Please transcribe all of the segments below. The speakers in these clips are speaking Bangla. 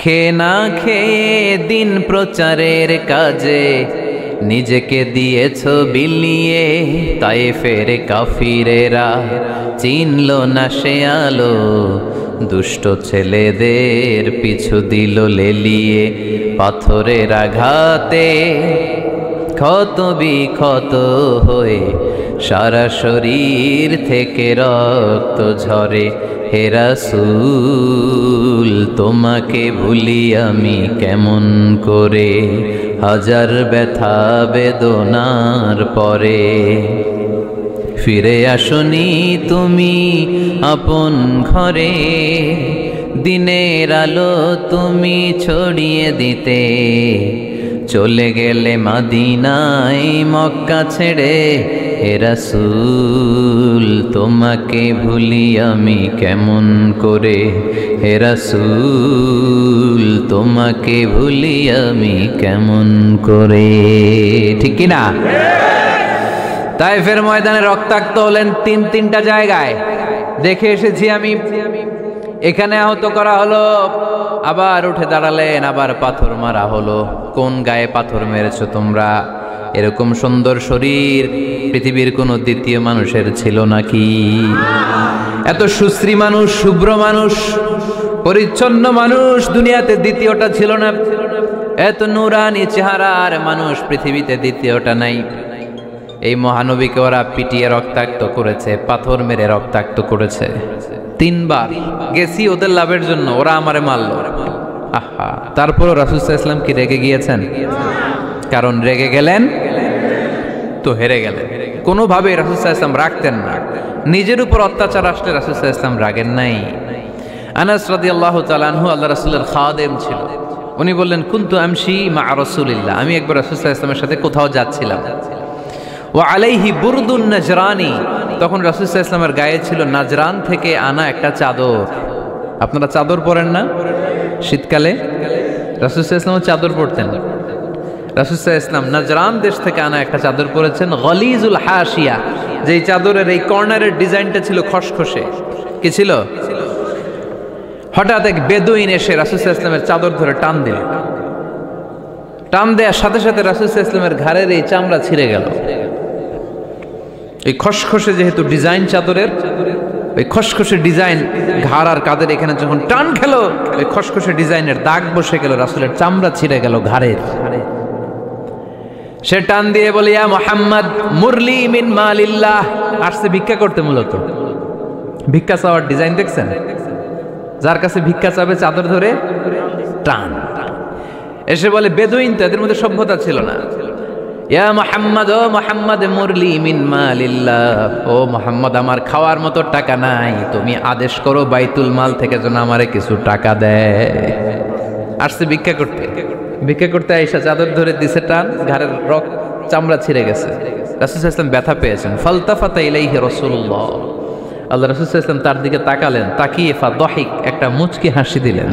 খেয়ে না খেয়ে দিন প্রচারের কাজে নিজেকে দিয়েছ বিলিয়ে, তায়েফের কাফিরেরা চিনল না সে আলো, দুষ্ট ছেলেদের পিছু দিল লেলিয়ে। পাথরের আঘাতে ক্ষত বিক্ষত হয়ে সারা শরীর থেকে রক্ত ঝরে। হে রাসূল তোমাকে ভুলি আমি কেমন করে, হাজার ব্যথা বেদনার পরে। ফিরে আসনি তুমি আপন ঘরে, দিনের আলো তুমি ছড়িয়ে দিতে। চলে গেলে মদিনায় মক্কা ছেড়ে, হে রাসূল তোমাকে ভুলি আমি কেমন করে, হে রাসূল তোমাকে ভুলি আমি কেমন করে। ঠিক কি না? তায়েফের ময়দানে রক্তাক্ত হলেন তিনটা জায়গায়, দেখে এসেছি আমি। এখানে আহত করা হলো, আবার উঠে দাঁড়ালেন, আবার পাথর মারা হলো। কোন গায়ে পাথর মেরেছো তোমরা? এরকম সুন্দর শরীর পৃথিবীর কোনো দ্বিতীয় মানুষের ছিল নাকি? এত সুশ্রী মানুষ, শুভ্র মানুষ, পরিচ্ছন্ন মানুষ দুনিয়াতে দ্বিতীয়টা ছিল না। এত নুরানি চেহারার মানুষ পৃথিবীতে দ্বিতীয়টা নাই। এই মহানবীকে ওরা পিটিয়ে রক্তাক্ত করেছে, পাথর মেরে রক্তাক্ত করেছে। 3 বার গেছি ওদের লাভের জন্য, ওরা আমারে মারল। আহা, তারপরও রাসূল সাল্লাল্লাহু আলাইহি ওয়াসাল্লাম কি রেগে গিয়েছেন? কারণ রেগে গেলেন তো হেরে গেলেন। কোনোভাবে রাসূল সাল্লাল্লাহু আলাইহি ওয়াসাল্লাম রাখতেন না। নিজের উপর অত্যাচার আসলে রাসূল সাল্লাল্লাহু আলাইহি ওয়াসাল্লাম রাগেন নাই। আনাস রাদিয়াল্লাহু তাআলা আনহু আল্লাহ রাসূলের খাদেম ছিল। উনি বললেন, কুনতু আমশি মা রাসূলিল্লাহ, আমি একবার রাসূল সাল্লাল্লাহু আলাইহি ওয়াসাল্লামের সাথে কোথাও যাচ্ছিলাম। ওয়া আলাইহি বুরদুন নাজরানি, তখন রাসূল সাল্লাল্লাহু আলাইহি ওয়াসাল্লামের গায়ে ছিল নাজরান থেকে আনা একটা চাদর। আপনারা চাদর পরেন না শীতকালে? রাসূল সাল্লাল্লাহু আলাইহি ওয়াসাল্লাম চাদর পরতেন। রাসূল সাল্লাল্লাহু আলাইহি ওয়াসাল্লাম নাজরান দেশ থেকে আনা একটা চাদর পরেছেন, গলিজুল হাশিয়া, যেই চাদরের এই কর্নারের ডিজাইনটা ছিল খসখসে। কি ছিল? হঠাৎ এক বেদুইন এসে রাসূল সাল্লাল্লাহু আলাইহি ওয়াসাল্লামের চাদর ধরে টান দিল। টান দেওয়ার সাথে সাথে রাসূল সাল্লাল্লাহু আলাইহি ওয়াসাল্লামের ঘাড়ের এই চামড়া ছিঁড়ে গেল। এই খসখসে যেহেতু ডিজাইন চাদরের, ওই খসখসে ডিজাইন ঘাড় আর কাঁধের এখানে যখন টান খেলো, ওই খসখসে ডিজাইনের দাগ বসে গেল, রাসূলের চামড়া ছিঁড়ে গেল ঘাড়ের। সে টান দিয়ে বলে, ইয়া মুহাম্মদ মুরলি মিন মালিল্লাহ। আসছে ভিক্ষা করতে, মূলত ভিক্ষা চাওয়ার ডিজাইন দেখছেন? যার কাছে ভিক্ষা চাবে চাদর ধরে টান। এসে বলে, বেদুইন তো, এদের মধ্যে সভ্যতা ছিল না। ইয়া মুহাম্মদ, ও মুহাম্মদ মুরলি মিন মালিল্লাহ, ও মুহাম্মদ আমার খাওয়ার মতো টাকা নাই, তুমি আদেশ করো বাইতুল মাল থেকে যেন আমারে কিছু টাকা দেয়। আসছে ভিক্ষা করতে। ভিক্ষা করতে আইসা চাদর ধরে দিছে টান, ঘাড়ের রক্ত চামড়া ছিঁড়ে গেছে। রাসূল সাল্লাল্লাহু আলাইহি ওয়াসাল্লাম ব্যথা পেয়েছেন। ফালতাফাতা ইলাইহি রাসূলুল্লাহ, আল্লাহ রাসূল সাল্লাল্লাহু আলাইহি ওয়াসাল্লাম তার দিকে তাকালেন, তাকিয়ে ফাদহিক, একটা মুচকি হাসি দিলেন।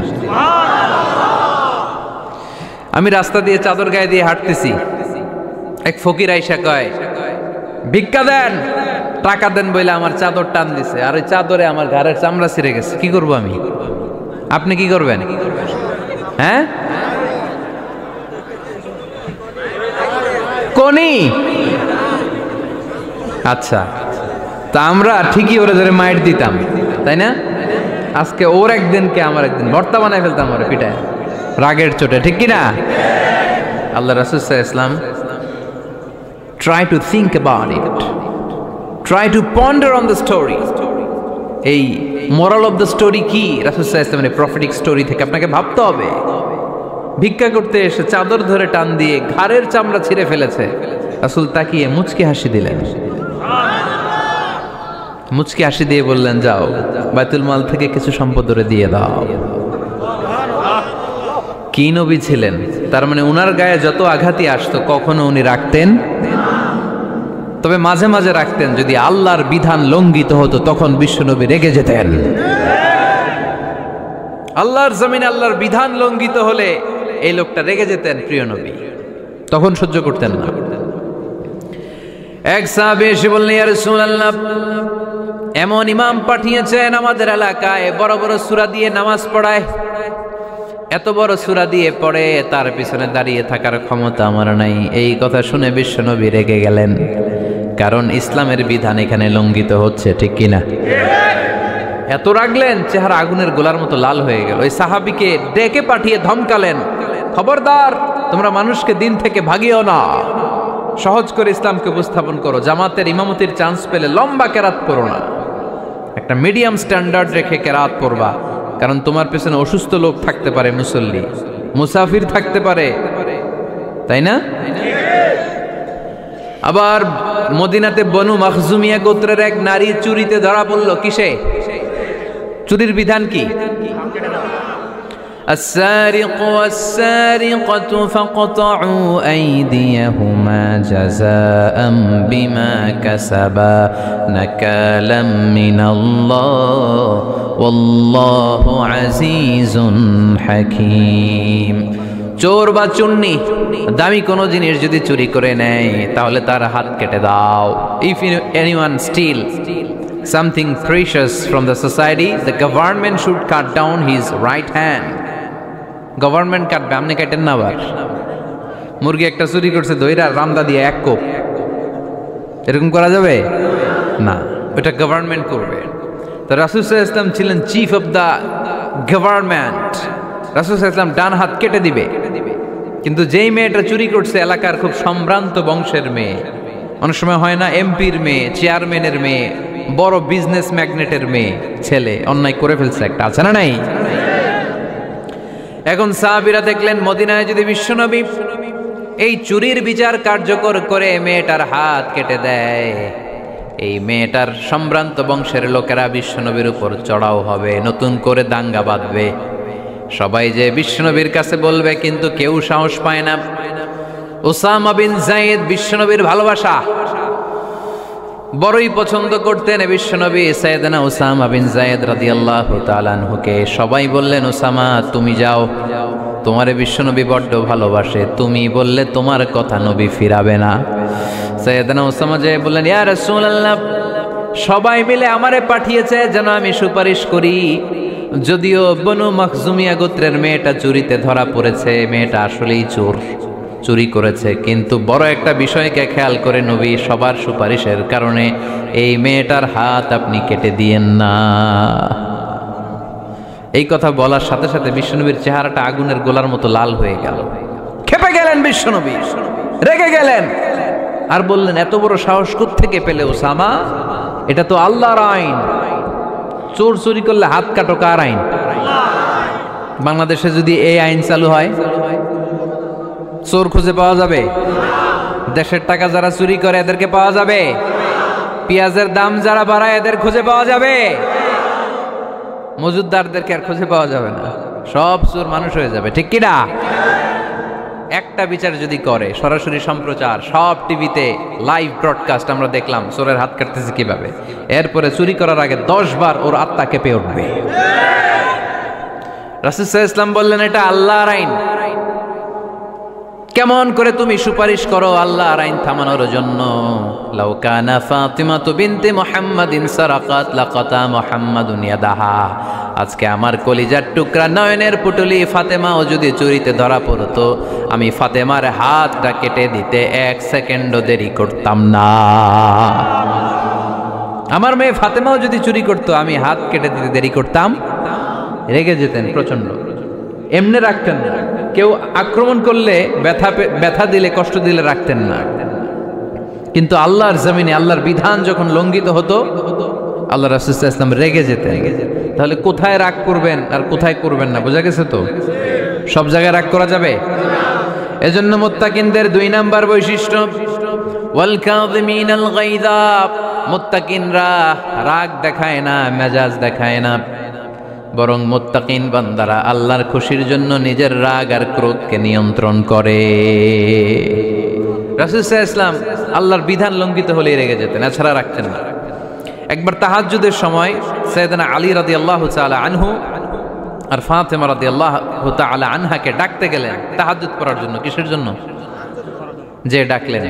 আমি রাস্তা দিয়ে চাদর গায়ে দিয়ে হাঁটতেছি, এক ফকির আইসা কয়, ভিক্ষা দেন, টাকা দেন বলে আমার চাদর টান দিছে, আর ওই চাদরে আমার ঘাড়ের চামড়া ছিঁড়ে গেছে। কি করব আমি? আপনি কি করবেন? হ্যাঁ, কোনি? আচ্ছা, তা আমরা ঠিকই ওরে ধরে মাইর দিতাম, তাই না? আজকে ওর একদিনকে আমার একদিন ভর্তা বানায় ফেলতাম ওরে পিটায়, রাগের চোটে। ঠিক কিনা? আল্লাহ রাসূল সাল্লাল্লাহু আলাইহি ওয়াসাল্লাম try to think about it, try to ponder on the story. এই moral of the story কি? রাসূল সাল্লাল্লাহু আলাইহি ওয়াসাল্লামের প্রফেটিক স্টোরি থেকে আপনাকে ভাবতে হবে। ভিক্ষা করতে এসে চাদর ধরে টান দিয়ে ঘাড়ের চামড়া ছিঁড়ে ফেলেছে, রাসূল তাকিয়ে মুচকি হাসি দিলেন। মুচকি হাসি দিয়ে বললেন, যাও বাইতুল মাল থেকে কিছু সম্পদ ধরে দিয়ে দাও। কি নবী ছিলেন! তার মানে উনার গায়ে যত আঘাতই আসতো কখনো উনি রাখতেন, তবে মাঝে মাঝে রাখতেন। যদি আল্লাহর বিধান লঙ্ঘিত হতো তখন বিশ্বনবী রেগে যেতেন। আল্লাহর জমিনে আল্লাহর বিধান লঙ্ঘিত হলে এই লোকটা রেগে যেতেন, প্রিয় নবী তখন সহ্য করতেন না। এক সাহাবী এসে বললেন, ইয়া রাসূলুল্লাহ, এমন ইমাম পাঠিয়েছেন আমাদের এলাকায়, বড় বড় সূরা দিয়ে নামাজ পড়ায়, এত বড় সূরা দিয়ে পড়ে তার পিছনে দাঁড়িয়ে থাকার ক্ষমতা আমার নাই। এই কথা শুনে বিশ্বনবী রেগে গেলেন, কারণ ইসলামের বিধান এখানে লঙ্ঘিত হচ্ছে, ঠিক কিনা? এত রাগলেন, চেহারা আগুনের গোলার মতো লাল হয়ে গেল। ওই সাহাবীকে ডেকে পাঠিয়ে ধমকালেন, খবরদার, তোমরা মানুষকে দিন থেকে ভাগিও না, সহজ করে ইসলামকে উপস্থাপন করো। জামাতের ইমামতির চান্স পেলে লম্বা কেরাত পড়ো না, একটা মিডিয়াম স্ট্যান্ডার্ড রেখে কেরাত পড়বা, কারণ তোমার পেছনে অসুস্থ লোক থাকতে পারে, মুসল্লি, মুসাফির থাকতে পারে, তাই না? আবার মদিনাতে বনু মাখজুমিয়া গোত্রের এক নারী চুরিতে ধরা পড়ল। কিসে? চুরির বিধান কি? السارق والسارقة فاقطعوا أيديهما جزاء بما كسبا نكالا من الله والله عزيز حكيم। চোর বা চুন্নি দামি কোনো জিনিস যদি চুরি করে নেয় তাহলে তার হাত কেটে দাও। If anyone steal something precious from the society, the government should cut down his right hand. Government কাটবে, আপনি কাটেন না। আবার মুরগি একটা চুরি করছে, দইরা রামদা দিয়ে এক কোপ, এরকম করা যাবে না, ওটা গভর্নমেন্ট করবে। তো রাসূল সাল্লাল্লাহু আলাইহি ওয়াসাল্লাম ছিলেন চিফ অফ দা গভর্নমেন্ট, রাসূল সাল্লাল্লাহু আলাইহি ওয়াসাল্লাম ডান হাত কেটে দিবে। কিন্তু যেই মেয়েটা চুরি করছে এলাকার খুব সম্ভ্রান্ত বংশের মেয়ে, অনেক সময় হয় না এমপির মেয়ে, চেয়ারম্যানের মেয়ে, বড় বিজনেস ম্যাগনেটের মেয়ে, ছেলে অন্যায় করে ফেলছে একটা, আছে না নাই? এখন সাহাবীরা দেখলেন মদিনায় যদি বিশ্বনবী এই চুরির বিচার কার্যকর করে মেয়েটার হাত কেটে দেয়, এই মেয়েটার সম্ভ্রান্ত বংশের লোকেরা বিশ্বনবীর উপর চড়াও হবে, নতুন করে দাঙ্গা বাঁধবে, সবাই যে বিশ্বনবীর কাছে বলবে, কিন্তু কেউ সাহস পায় না। উসামা বিন যায়েদ বিশ্বনবীর ভালোবাসা বড়ই পছন্দ করতেন বিশ্বনবী। সাইয়েদনা উসামা বিন যায়েদ রাদিয়াল্লাহু তাআলা আনহুকে সবাই বললেন, উসামা তুমি যাও, তোমারে বিশ্বনবী বড্ড ভালোবাসে, তুমি বললে তোমার কথা নবী ফিরাবে না। সাইয়েদনা উসামা যে বললেন, ইয়া রাসূলুল্লাহ, সবাই মিলে আমারে পাঠিয়েছে যেন আমি সুপারিশ করি, যদিও বনু মাখজুমিয়া গোত্রের মেয়েটা চুরিতে ধরা পড়েছে, মেয়েটা আসলেই চোর, চুরি করেছে, কিন্তু বড় একটা বিষয়কে খেয়াল করে নবী সবার সুপারিশের কারণে এই মেয়েটার হাত আপনি কেটে দিয়েন না। এই কথা বলার সাথে সাথে বিশ্বনবীর চেহারাটা আগুনের গোলার মতো লাল হয়ে গেল, ক্ষেপে গেলেন বিশ্বনবী, রেগে গেলেন, আর বললেন, এত বড় সাহস কোত্থেকে পেলে উসামা? এটা তো আল্লাহর আইন, চোর চুরি করলে হাত কাটো, কার আইন? বাংলাদেশে যদি এই আইন চালু হয়, চোর খুঁজে পাওয়া যাবে? দেশের টাকা যারা চুরি করে এদেরকে পাওয়া যাবে? পেঁয়াজের দাম যারা বাড়ায় এদের খুঁজে পাওয়া যাবে? মজুদদারদেরকে আর খুঁজে পাওয়া যাবে না, সব চোর মানুষ হয়ে যাবে, ঠিক কিনা? একটা বিচার যদি করে, সরাসরি সম্প্রচার, সব টিভিতে লাইভ ব্রডকাস্ট আমরা দেখলাম চোরের হাত কাটতেছে কিভাবে, এরপরে চুরি করার আগে 10 বার ওর আত্মা কেঁপে উঠবে। রাসূল সাল্লাল্লাহু আলাইহি ওয়াসাল্লাম বললেন, এটা আল্লাহর আইন, কেমন করে তুমি সুপারিশ করো আল্লাহর আইন থামানোর জন্য? লাউ কানা ফাতিমাতু বিনতে মুহাম্মাদিন সারাকাত লাকাতা মুহাম্মাদুন ইয়াদাহা। আজকে আমার কলিজার টুকরা নয়নের পুটুলি ফাতেমাও যদি চুরিতে ধরা পড়তো, আমি ফাতেমার হাতটা কেটে দিতে 1 সেকেন্ডও দেরি করতাম না। আমার মেয়ে ফাতেমাও যদি চুরি করতো, আমি হাত কেটে দিতে দেরি করতাম। রেগে যেতেন প্রচন্ড, এমনি রাখতেন না, কেউ আক্রমণ করলে ব্যথা দিলে, কষ্ট দিলে রাখতেন না। কিন্তু আল্লাহর জমিনে আল্লাহর বিধান যখন লঙ্ঘিত হতো, আল্লাহ রাসূল সাল্লাল্লাহু আলাইহি ওয়াসাল্লাম রেগে যেতেন। তাহলে কোথায় রাগ করবেন আর কোথায় করবেন না বোঝা গেছে তো? সব জায়গায় রাগ করা যাবে? এজন্য মুত্তাকিনদের 2 নাম্বার বৈশিষ্ট্য, ওয়াল কাযিমিনাল গায়যা। মুত্তাকিনরা রাগ দেখায় না, মেজাজ দেখায় না, বরং মুত্তাকিন বান্দারা আল্লাহর খুশির জন্য নিজের রাগ আর ক্রোধকে নিয়ন্ত্রণ করে। রাসূল সাল্লাল্লাহু আলাইহি ওয়াসাল্লাম আল্লাহর বিধান লঙ্ঘিত হলে রেগে যেতেন, এছাড়া রাখতেন না। একবার তাহাজ্জুদের সময় সাইয়েদনা আলী রাদিয়াল্লাহু তাআলা আনহু আর ফাতেমা রাদিয়াল্লাহু তাআলা আনহাকে ডাকতে গেলেন তাহাজ্জুদ পড়ার জন্য। কিসের জন্য? যে ডাকলেন,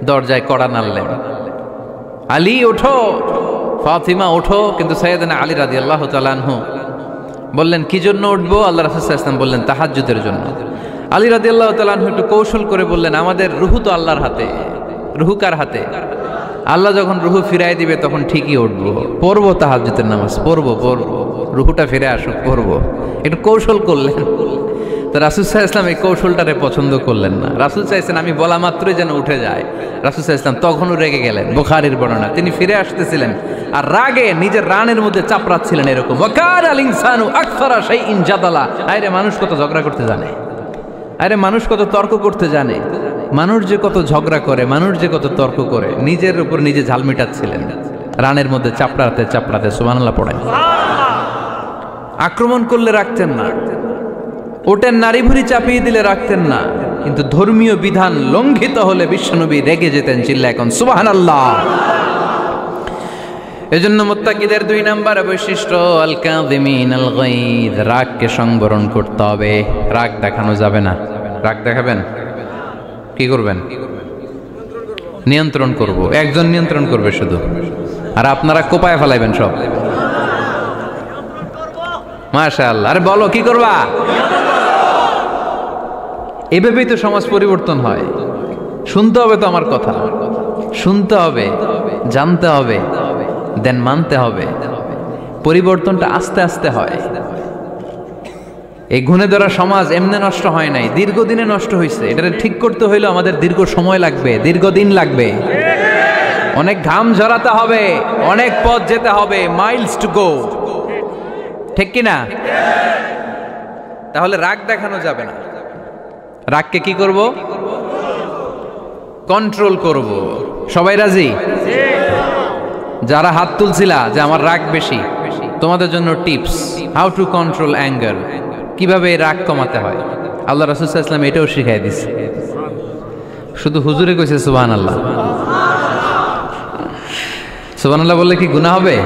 দরজায় কড়া নাড়লেন, আলী ওঠো, ফাতিমা ওঠো, কিন্তু সাইয়েদনা আলী রাদিয়াল্লাহু তাআলা আনহু বললেন কি জন্য উঠবো? আল্লাহ রাসূল সাল্লাল্লাহু আলাইহি ওয়াসাল্লাম বললেন তাহাজ্জুদের জন্য। আলী রাদিয়াল্লাহু তাআলা আনহু একটু কৌশল করে বললেন, আমাদের রুহু তো আল্লাহর হাতে। রুহু কার হাতে? আল্লাহ যখন রুহু ফিরাই দিবে তখন ঠিকই উঠবো, পড়বো তাহাজ্জুদের নামাজ, পড়বো রুহুটা ফিরে আসুক, পড়বো। একটু কৌশল করলেন। তো রাসূল সাল্লাল্লাহু আলাইহি ওয়াসাল্লাম এই কৌশলটারে পছন্দ করলেন না। রাসূল চাইছেন আমি বলা মাত্রই যেন উঠে যায়। রাসূল সাল্লাল্লাহু আলাইহি ওয়াসাল্লাম তখনও রেগে গেলেন। বুখারীর বর্ণনা, তিনি ফিরে আসতেছিলেন আর রাগে নিজের রানের মধ্যে চাপড়াচ্ছিলেন এরকম, ওয়াকানাল ইনসানু আকসারা শাইইন জাদালা। আরে মানুষ কত ঝগড়া করতে জানে, আরে মানুষ কত তর্ক করতে জানে, মানুষ যে কত ঝগড়া করে, মানুষ যে কত তর্ক করে, নিজের উপর নিজে ঝাল মিটাচ্ছিলেন রানের মধ্যে চাপড়াতে চাপড়াতে। সুবহানাল্লাহ পড়েন। আক্রমণ করলে রাখতেন না, ওটের নারী ভুড়ি চাপিয়ে দিলে রাখতেন না, কিন্তু ধর্মীয় বিধান লঙ্ঘিত হলে বিশ্বনবী রেগে যেতেন। চিল্লা এখন সুবহানাল্লাহ। এজন্য মুত্তাকিদের 2 নাম্বার বৈশিষ্ট্য আল কাযিমিনাল গায়দ, রাগকে সংবরণ করতে হবে, রাগ দেখানো যাবে না। রাগ দেখাবেন, কি করবেন? নিয়ন্ত্রণ করব। একজন নিয়ন্ত্রণ করবে শুধু, আর আপনারা কোপায় ফেলাইবেন সব। মাশাআল্লাহ। আরে বলো কি করবা? এভাবেই তো সমাজ পরিবর্তন হয়। শুনতে হবে তো আমার কথা, শুনতে হবে, জানতে হবে, দেন মানতে হবে। পরিবর্তনটা আস্তে আস্তে হয়। এই গুণে ধরা সমাজ এমনি নষ্ট হয় নাই, দীর্ঘদিনে নষ্ট হয়েছে। এটা ঠিক করতে হইলে আমাদের দীর্ঘ সময় লাগবে, দীর্ঘদিন লাগবে, অনেক ঘাম ঝরাতে হবে, অনেক পথ যেতে হবে, মাইলস টু গো। ঠিক কিনা? তাহলে রাগ দেখানো যাবে না। রাগকে কি করব? কন্ট্রোল করব। সবাই রাজি? যারা হাত তুলছিলা যে আমার রাগ বেশি, তোমাদের জন্য tips, how to control anger, কিভাবে রাগ কমাতে হয়। আল্লাহ রাসূল সাল্লাল্লাহু আলাইহি ওয়াসাল্লাম এটাও শিখাই দিছে। শুধু হুজুরে কইছে সুবহানাল্লাহ। সুবহানাল্লাহ বললে কি গুনাহ হবে?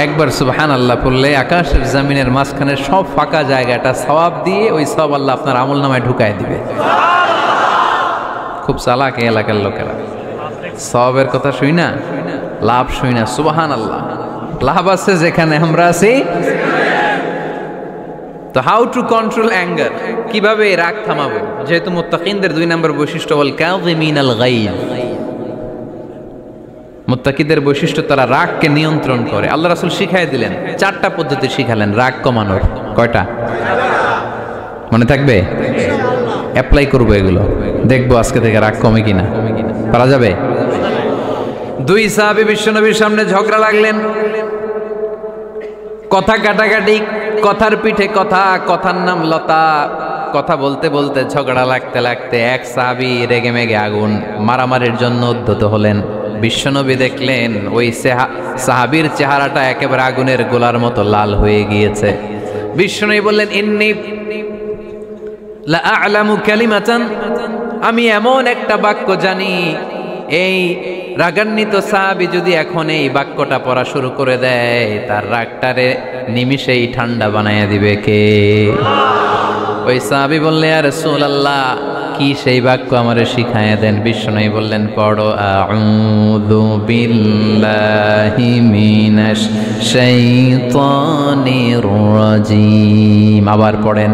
একবার সুবহানাল্লাহ পড়লে আকাশের জমিনের মাঝখানে সব ফাঁকা জায়গাটা সওয়াব দিয়ে ওই সওয়াব আল্লাহ আপনার আমলনামায় ঢুকায় দিবে। খুব চালাক এই এলাকার লোকেরা, সওয়াবের কথা শুই না, লাভ শুই না। সুবহানাল্লাহ, লাভ আছে যেখানে আমরা আছি। তো হাউ টু কন্ট্রোল অ্যাঙ্গার, কিভাবে রাগ থামাবো? যেহেতু মুত্তাকিনদের 2 নম্বর বৈশিষ্ট্য ওয়াল কাযিমিনাল গায়দ, মুত্তাকিদের বৈশিষ্ট্য তারা রাগকে নিয়ন্ত্রণ করে। আল্লাহ রাসূল শিখাই দিলেন, 4টা পদ্ধতি শিখালেন রাগ কমানোর। কয়টা মনে থাকবে? অ্যাপ্লাই করবো এগুলো, দেখবো আজকে থেকে রাগ কমে কিনা। পারা যাবে? 2 সাহাবী বিশ্বনবীর সামনে ঝগড়া লাগলেন, কথা কাটাকাটি, কথার পিঠে কথা, কথার নাম লতা। কথা বলতে বলতে ঝগড়া লাগতে লাগতে এক সাহাবী রেগে মেগে আগুন, মারামারির জন্য উদ্যত হলেন। বিশ্বনবী দেখলেন ওই সাহাবীর চেহারাটা একেবারে আগুনের গোলার মতো লাল হয়ে গিয়েছে। বিশ্বনবী বললেন, ইন্নী লা আ'লামু কালিমাতান, আমি এমন একটা বাক্য জানি, এই রাগান্বিত সাহাবী যদি এখন এই বাক্যটা পড়া শুরু করে দেয়, তার রাগটারে নিমিষেই ঠান্ডা বানাইয়া দিবে কে? ওই সাহাবী বললেন, ইয়া রাসূলুল্লাহ, কি সেই বাক্য আমারে শিখায়া দেন। বিশ্বনবী বললেন, পড়ো আউযু বিল্লাহি মিনাশ শাইতানির রাজিম। আবার পড়েন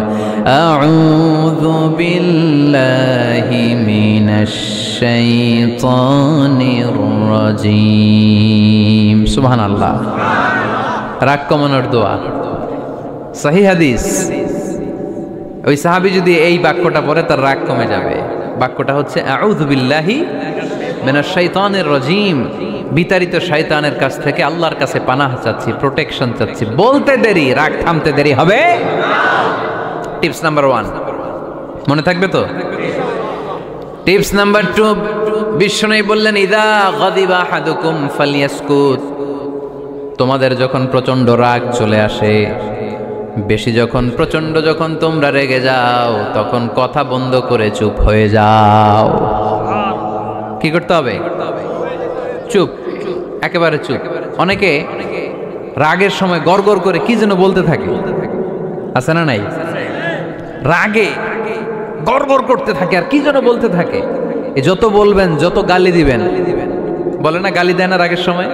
আউযু বিল্লাহি মিনাশ শাইতানির রাজিম। সুবহানাল্লাহ। রাগ কমানোর দোয়া, সহিহ হাদিস। ওই সাহাবী যদি এই বাক্যটা পড়ে তার রাগ কমে যাবে। বাক্যটা হচ্ছে আউযু বিল্লাহি মিনাশ শাইতানির রাজিম, বিতাড়িত শয়তানের কাছ থেকে আল্লাহর কাছে পানাহ চাচ্ছি, প্রোটেকশন চাচ্ছি। বলতে দেরি, রাগ থামতে দেরি হবে। টিপস নাম্বার 1 মনে থাকবে তো? টিপস নাম্বার 2, বিশ্বনবী বললেন, ইযা গাদিবা আহাদুকুম ফালইয়াসকুত, তোমাদের যখন প্রচন্ড রাগ চলে আসে, বেশি যখন প্রচন্ড যখন তোমরা রেগে যাও, তখন কথা বন্ধ করে চুপ হয়ে যাও। কি করতে হবে? চুপ, একেবারে চুপ। অনেকে রাগের সময় গড়গড় করে কি যেন বলতে থাকে, আছে না নাই? রাগে গড়গড় করতে থাকে আর কি যেন বলতে থাকে। এই যত বলবেন, যত গালি দিবেন, বলে না গালি দেয় না রাগের সময়,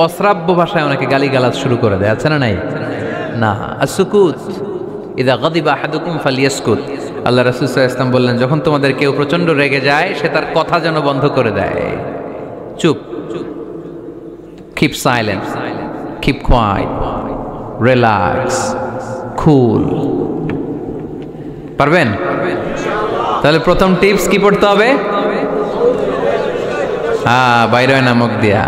অশ্রাব্য ভাষায় অনেকে গালি গালাজ শুরু করে দেয়, আছে না নাই? না, আসুকুত ইদা গাদিবা আহাদুকুম ফালিয়াসকুত। আল্লাহ রাসূল সাল্লাল্লাহু আলাইহি ওয়াসাল্লাম বললেন, যখন তোমাদের কেউ প্রচন্ড রেগে যায় সে তার কথা যেন বন্ধ করে দেয়। চুপ, keep silent, keep quiet, relax, cool. পারবেন? তাহলে প্রথম টিপস কি পড়তে হবে? বাইরে নামক দিয়া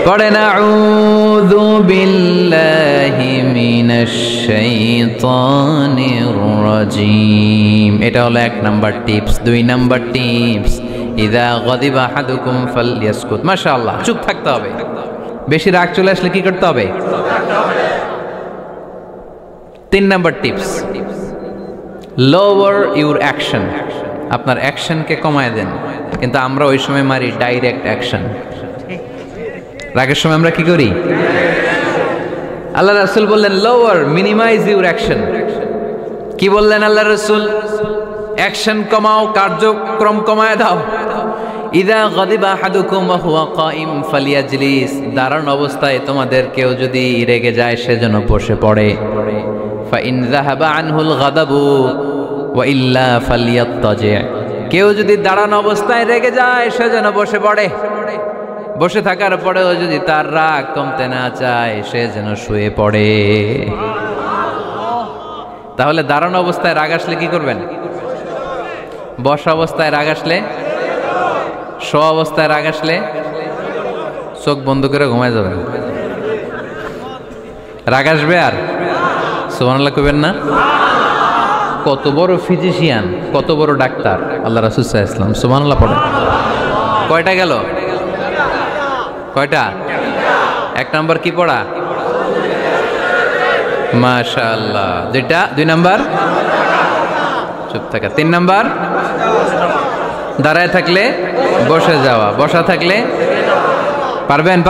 পড়েন আউযু বিল্লাহি মিনাশ শাইতানির রাজীম। এটা হলো 1 নাম্বার টিপস। 2 নাম্বার টিপস, ইযা গাদিবা আহাদুকুম ফালইয়াসকুত। মাশাআল্লাহ, চুপ থাকতে হবে। বেশি রাগ চলে আসলে কি করতে হবে? 3 number tips, lower your action. আপনার অ্যাকশনকে কমায় দেন। কিন্তু আমরা ওই সময় মারি ডাইরেক্ট অ্যাকশন। রাগের সময় আমরা কি করি? আল্লাহ রাসূল বললেন লোয়ার, মিনিমাইজ ইউর অ্যাকশন। কি বললেন আল্লাহ রাসূল? অ্যাকশন কমাও, কার্যক্রম কমায় দাও। ইযা গাদিবা আহাদুকুম ওয়া হুয়া কাইম ফালিয়াজলিস। দাঁড়ানো অবস্থায় তোমাদের কেউ যদি রেগে যায় সে যেন বসে পড়ে। ফাইন যাহাবা আনহুল গাদাবু ওয়া ইল্লা ফালিয়াত্তাজি। কেউ যদি দাঁড়ানো অবস্থায় রেগে যায় সে যেন বসে পড়ে। বসে থাকার পরেও যদি তার রাগ কমতে না চায় সে যেন শুয়ে পড়ে। তাহলে দাঁড়ানো অবস্থায় রাগ আসলে কি করবেন? বসা অবস্থায় রাগ আসলে, শোয়া অবস্থায় রাগ আসলে চোখ বন্ধ করে ঘুমায় যাবেন। রাগ আসবে আর সুবহানাল্লাহ কইবেন না? কত বড় ফিজিশিয়ান, কত বড় ডাক্তার আল্লাহ রাসূল সাল্লাল্লাহু আলাইহি ওয়াসাল্লাম। সুবহানাল্লাহ পড়েন। কয়টা গেল? কয়টা? 1 নাম্বার কি পড়া? মাশাআল্লাহ। 2 নাম্বার চুপ থাকা। 3 নাম্বার দাঁড়ায় থাকলে বসে যাওয়া, বসা থাকলে পারবেন?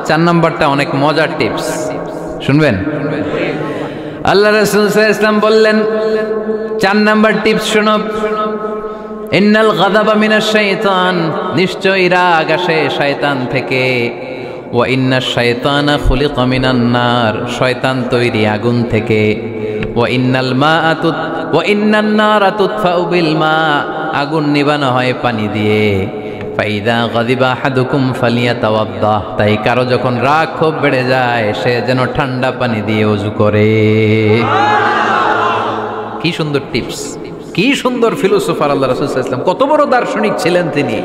4 নাম্বারটা অনেক মজার টিপস, শুনবেন? আল্লাহ রাসূল সাল্লাল্লাহু আলাইহি ওয়াসাল্লাম বললেন 4 নাম্বার টিপস শুনো। ইন্নাল গাদাবা মিনাশ শাইতান। নিশ্চয়ই রাগ আসে শয়তান থেকে। ওয়া ইন্নাশ শাইতানা খুলিকা মিনান নার। শয়তান তৈরি আগুন থেকে। ওয়া ইন্নান নারা তুতফাউ বিল মা। আগুন নিবানো হয় পানি দিয়ে। ফাইদা গাদিবা আহাদুকুম ফালিয়াতাওয়াদ্দাহ। তাই কারো যখন রাগ খুব বেড়ে যায় সে যেন ঠান্ডা পানি দিয়ে ওযু করে। কি সুন্দর টিপস, কি সুন্দর ফিলোসোফার আল্লাহ রাসূল সাল্লাল্লাহু আলাইহি ওয়াসাল্লাম। কত বড় দার্শনিক ছিলেন তিনি।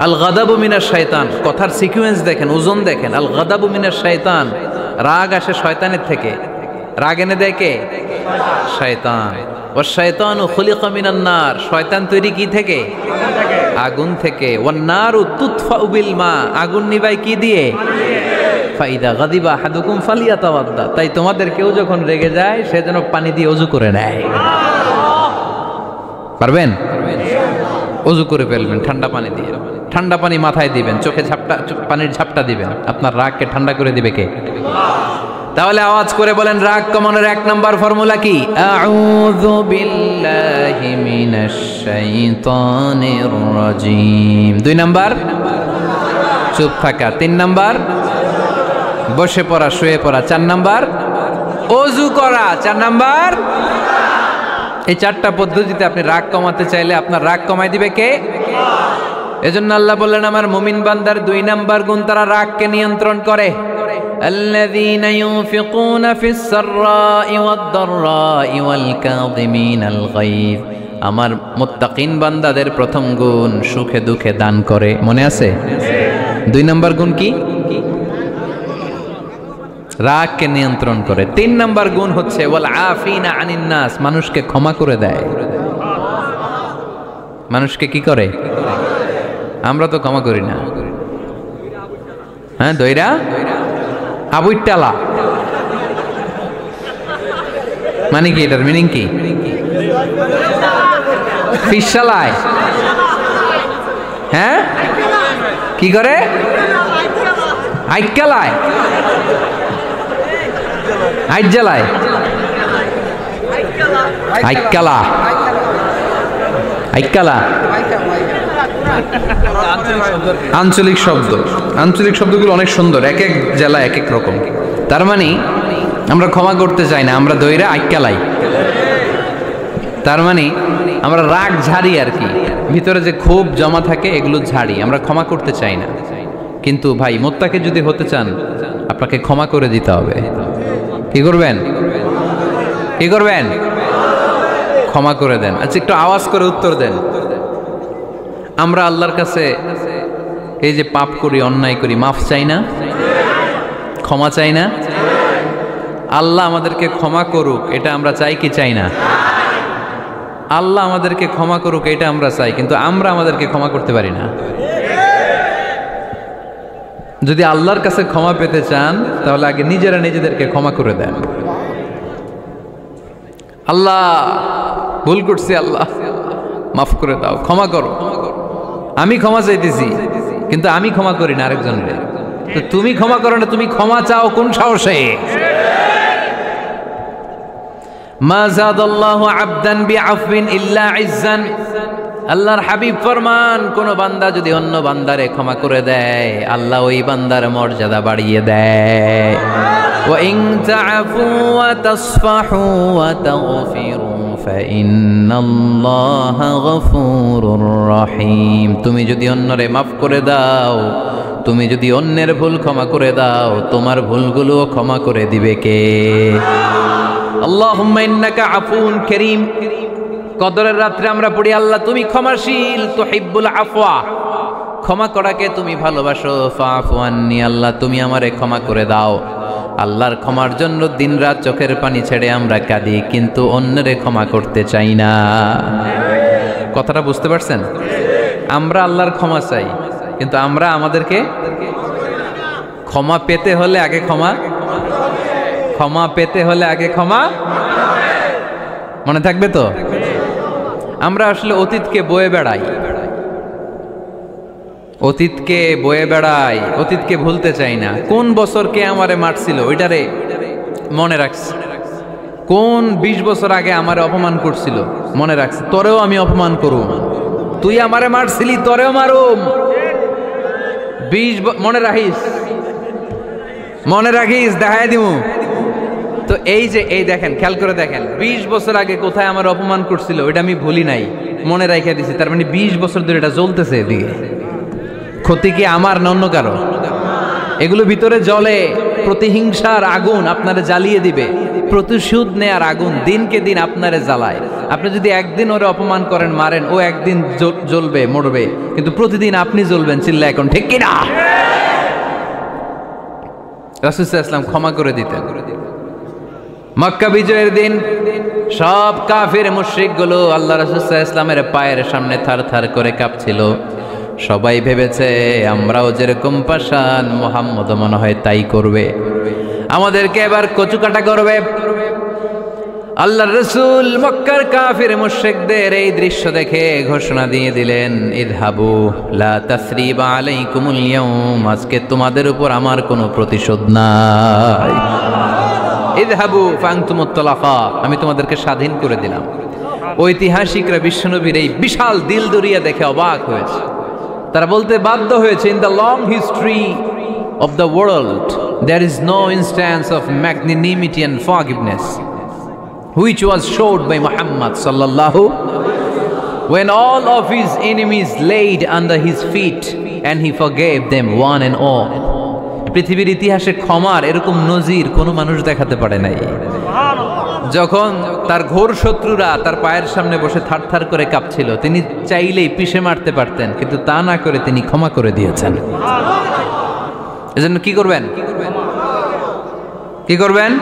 আল গাদাবু মিনাশ শাইতান, কথার সিকোয়েন্স দেখেন, ওজন দেখেন। আল গাদাবু মিনাশ শাইতান, রাগ আসে শয়তানের থেকে। রাগ এনে দেয় কে? শয়তান। ওয়াশ শাইতানু খুলিকা মিনান নার। শয়তান তৈরি কি থেকে? আগুন থেকে। ওয়ান নারু তুতফাউ বিল মা। আগুন নিভায় কি দিয়ে? ফাইদা গাদিবা আহাদুকুম ফালিয়াতাওয়াদ্দা। তাই তোমাদের কেউ যখন রেগে যায় সে যেন পানি দিয়ে ওযু করে নেয়। পারবেন? ওযু করে ফেলবেন ঠান্ডা পানি দিয়ে। ঠান্ডা পানি মাথায় দিবেন, চোখে পানির ঝাপটা দিবেন। আপনার রাগকে ঠান্ডা করে দিবে কে? তাহলে আওয়াজ করে বলেন রাগ কমানোর 1 নাম্বার ফর্মুলা কি? আউযু বিল্লাহি মিনাশ শাইতানির রাজীম। 2 নাম্বার চুপ থাকা। 3 নাম্বার বসে পড়া, শুয়ে পড়া। 4 নাম্বার ওযু করা। 4 নাম্বার। এই 4টা পদ্ধতিতে আপনি রাগ কমাতে চাইলে আপনার রাগ কমাই দিবে কে? এজন্য আল্লাহ বললেন আমার মুমিন বান্দার 2 নাম্বার গুণ, তারা রাগকে নিয়ন্ত্রণ করে। আল্লাযীনা ইউনফিকুনা ফিস সাররাই ওয়াদ দাররাই ওয়াল কাযিমিনাল গায়য। আমার মুত্তাকিন বান্দাদের প্রথম গুণ সুখে দুঃখে দান করে। মনে আছে? 2 নাম্বার গুণ কি? রাগকে নিয়ন্ত্রণ করে। 3 নাম্বার গুণ হচ্ছে ওয়াল আফিনা আনিন নাস। মানুষকে ক্ষমা করে দেয়। মানুষকে কি করে? আমরা তো ক্ষমা করি না। হ্যাঁ, দইরা আবুইটালা মানে কি? এটার মিনিং কি? ফিশালায়। হ্যাঁ, কি করে? আইকালায়, আইজ্জালায়, আইকালা, আইকালা, আঞ্চলিক শব্দ, আঞ্চলিক শব্দগুলো অনেক সুন্দর, এক এক জেলা এক এক রকম। তার মানে আমরা ক্ষমা করতে চাই না, আমরা দইরা আইক্যালাই। তার মানে আমরা রাগ ঝাড়ি আর কি, ভিতরে যে ক্ষোভ জমা থাকে এগুলো ঝাড়ি, আমরা ক্ষমা করতে চাই না। কিন্তু ভাই মোত্তাকি যদি হতে চান আপনাকে ক্ষমা করে দিতে হবে। কি করবেন? কি করবেন? ক্ষমা করে দেন। আচ্ছা একটু আওয়াজ করে উত্তর দেন। আমরা আল্লাহর কাছে এই যে পাপ করি, অন্যায় করি, মাফ চাই না? ক্ষমা চাই না? আল্লাহ আমাদেরকে ক্ষমা করুক এটা আমরা চাই কি চাই না? আল্লাহ আমাদেরকে ক্ষমা করুক এটা আমরা চাই, কিন্তু আমরা আমাদেরকে ক্ষমা করতে পারি না। যদি আল্লাহর কাছে ক্ষমা পেতে চান তাহলে আগে নিজেরা নিজেদেরকে ক্ষমা করে দেন। আল্লাহ ভুল করছি, আল্লাহ মাফ করে দাও, ক্ষমা করো। আমি ক্ষমা চাইতেছি কিন্তু আমি ক্ষমা করি না আরেকজনকে। তো তুমি ক্ষমা করো না, তুমি ক্ষমা চাও কোন সাহসে? মা যাদাল্লাহু আবদান বিআফবিন ইল্লা ইজ্জান। আল্লাহর হাবিব ফরমান, কোন বান্দা যদি অন্য বান্দারে ক্ষমা করে দেয় আল্লাহ ওই বান্দার মর্যাদা বাড়িয়ে দেয়। ওয়া ইন তা'ফু ওয়া তাসফাহু ওয়া তাগফিরু ফাইন্নাল্লাহা গফুরুর রহিম। তুমি যদি অন্যরে মাফ করে দাও, তুমি যদি অন্যের ভুল ক্ষমা করে দাও, তোমার ভুলগুলো ক্ষমা করে দিবে কে? আল্লাহুম্মা ইন্নাকা আফুন কারীম। কদরের রাত্রে আমরা পড়ি আল্লাহ তুমি ক্ষমাশীল, তুহিব্বুল আফওয়া, ক্ষমা করাকে তুমি ভালোবাসো। ফাআফু আন্নি, আল্লাহ তুমি আমারে ক্ষমা করে দাও। আল্লাহর ক্ষমার জন্য দিনরাত চোখের পানি ছেড়ে আমরা কাঁদি, কিন্তু অন্যরে ক্ষমা করতে চাই না। কথাটা বুঝতে পারছেন? আমরা আল্লাহর ক্ষমা চাই কিন্তু আমরা আমাদেরকে ক্ষমা পেতে হলে আগে ক্ষমা, ক্ষমা পেতে হলে আগে ক্ষমা। মনে থাকবে তো? আমরা আসলে অতীতকে বয়ে বেড়াই, অতীতকে বয়ে বেড়াই, অতীতকে ভুলতে চাই না। কোন বছর কে আমারে মারছিল ওইটারে মনে রাখছি, কোন 20 বছর আগে আমারে অপমান করছিল মনে রাখছি, তোরেও আমি অপমান করুম, তুই আমারে মারছিলি তোরেও মারুম। 20 মনে রাখিস, মনে রাখিস, দেখায় দিমু। তো এই যে এই দেখেন, খেয়াল করে দেখেন, 20 বছর আগে কোথায় আমার অপমান করছিল ওইটা আমি ভুলি নাই, মনে রাখিয়া দিছি। তার মানে 20 বছর ধরে এটা জ্বলতেছে এদিকে। ক্ষতি কি আমার না অন্য কারো? এগুলো ভিতরে জ্বলে, প্রতিহিংসার আগুন আপনারে জ্বালিয়ে দিবে, প্রতিশোধ নেয়ার আগুন দিনকে দিন আপনারে জ্বালায়। আপনি যদি একদিন ওরে অপমান করেন, মারেন, ও একদিন জ্বলবে, মরবে, কিন্তু প্রতিদিন আপনি জ্বলবেন। চিল্লা এখন ঠিক কিনা? রাসূল সাল্লাল্লাহু আলাইহি ওয়াসাল্লাম ক্ষমা করে দিতেন। মক্কা বিজয়ের দিন সব কাফির মুশরিক গুলো আল্লাহ রাসূল সাল্লাল্লাহু আলাইহি ওয়াসাল্লামের পায়ের সামনে থার থার করে কাঁপছিল। সবাই ভেবেছে আমরাও যেরকম পাষাণ, মুহাম্মদ মনে হয় তাই করবে, আমাদেরকে এবার কচুকাটা করবে। আল্লাহর রাসূল মক্কার কাফির মুশরিকদের এই দৃশ্য দেখে ঘোষণা দিয়ে দিলেন, ইযহাবু লা তাসরিবা আলাইকুমুল ইয়াউম, আজকে তোমাদের উপর আমার কোনো প্রতিশোধ নাই। ইযহাবু ফাআনতুমুত তালাকা, আমি তোমাদেরকে স্বাধীন করে দিলাম। ঐতিহাসিকরা বিশ্বনবীর এই বিশাল দিলদরিয়া দেখে অবাক হয়েছে। তারা বলতে বাধ্য হয়েছে, in the long history of the world there is no instance of magnanimity and forgiveness which was showed by Muhammad sallallahu, when all of his enemies laid under his feet and he forgave them one and all. পৃথিবীর ইতিহাসে ক্ষমার এরকম নজির কোনো মানুষ দেখাতে পারে নাই। যখন তার ঘোর শত্রুরা তার পায়ের সামনে বসে থারথার করে কাঁপছিল, তিনি চাইলেই পিষে মারতে পারতেন, কিন্তু তা না করে তিনি ক্ষমা করে দিয়েছেন। এজন্য কি করবেন? কি করবেন?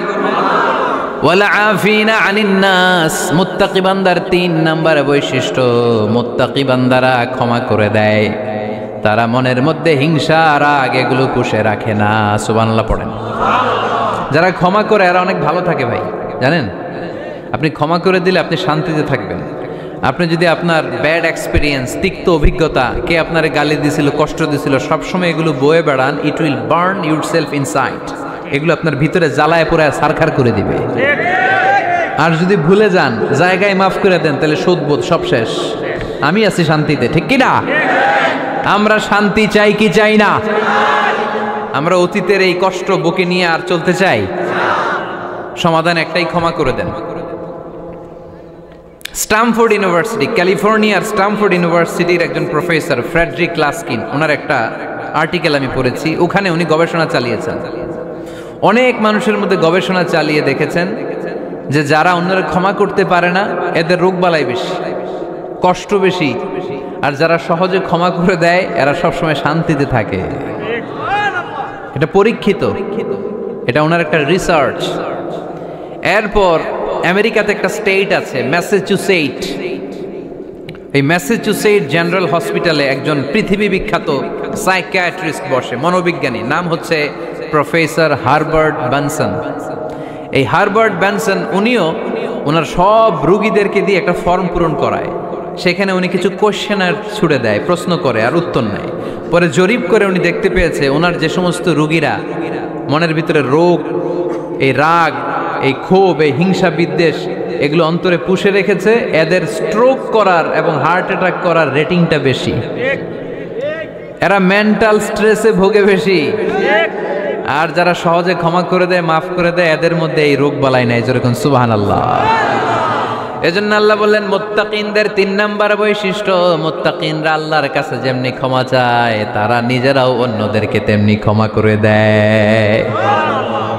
ওয়ালা আফিনা আনিন নাস, মুত্তাকি বান্দার 3 নাম্বার বৈশিষ্ট্য, মুত্তাকি বান্দারা ক্ষমা করে দেয়। তারা মনের মধ্যে হিংসা রাগ এগুলো পুষে রাখে না। সুবহানাল্লাহ পড়েন। যারা ক্ষমা করে এরা অনেক ভালো থাকে ভাই, জানেন? আপনি ক্ষমা করে দিলে আপনি শান্তিতে থাকবেন। আপনি যদি আপনার ব্যাড এক্সপিরিয়েন্স, তিক্ত অভিজ্ঞতা, কে আপনারে গালি দিছিল, কষ্ট দিছিল, সবসময় এগুলো বয়ে বেড়ান, it will burn yourself inside. এগুলো আপনার ভিতরে জ্বালায় পোড়ায় সারখার করে দিবে। আর যদি ভুলে যান, জায়গায় মাফ করে দেন, তাহলে শোধবোধ সব শেষ, আমি আছি শান্তিতে, ঠিক কিনা? আমরা শান্তি চাই কি চাই না? আমরা অতীতের এই কষ্ট বুকে নিয়ে আর চলতে চাই? সমাধান একটাই, ক্ষমা করে দেন। স্ট্যামফোর্ড ইউনিভার্সিটি, ক্যালিফোর্নিয়ার স্ট্যামফোর্ড ইউনিভার্সিটির একজন প্রফেসর ফ্রেডরিক লাস্কিন, ওনার একটা আর্টিকেল আমি পড়েছি। ওখানে উনি গবেষণা চালিয়েছেন, অনেক মানুষের মধ্যে গবেষণা চালিয়ে দেখেছেন যে যারা অন্যরা ক্ষমা করতে পারে না এদের রোগবালাই বেশি, কষ্ট বেশি, আর যারা সহজে ক্ষমা করে দেয় এরা সবসময় শান্তিতে থাকে। এটা পরীক্ষিত, এটা ওনার একটা রিসার্চ। এরপর আমেরিকাতে একটা স্টেট আছে ম্যাসাচুসেট, এই ম্যাসাচুসেট জেনারেল হসপিটালে একজন পৃথিবী বিখ্যাত সাইকিয়াট্রিস্ট বসে, মনোবিজ্ঞানী, নাম হচ্ছে প্রফেসর হারবার্ট বেনসন। এই হারবার্ট বেনসন উনিও ওনার সব রোগীদেরকে দিয়ে একটা ফর্ম পূরণ করায়, সেখানে উনি কিছু কোশ্চেনার ছুড়ে দেয়, প্রশ্ন করে আর উত্তর নেয়। পরে জরিপ করে উনি দেখতে পেয়েছে ওনার যে সমস্ত রোগীরা মনের ভিতরে রোগ, এই রাগ, এই ক্ষোভ, এই হিংসা বিদ্বেষ এগুলো অন্তরে পুষে রেখেছে, এদের স্ট্রোক করার এবং হার্ট অ্যাটাক করার রেটিংটা বেশি, এরা মেন্টাল স্ট্রেসে ভোগে বেশি। আর যারা সহজে ক্ষমা করে দেয়, মাফ করে দেয়, এদের মধ্যে এই রোগ বালাই নাই। যেরকম সুবহানাল্লাহ। এজন্য আল্লাহ বললেন মুত্তাকিনদের 3 নাম্বার বৈশিষ্ট্য, মুত্তাকিনরা আল্লাহর কাছে যেমনি ক্ষমা চায় তারা নিজেরাও অন্যদেরকে তেমনি ক্ষমা করে দেয়।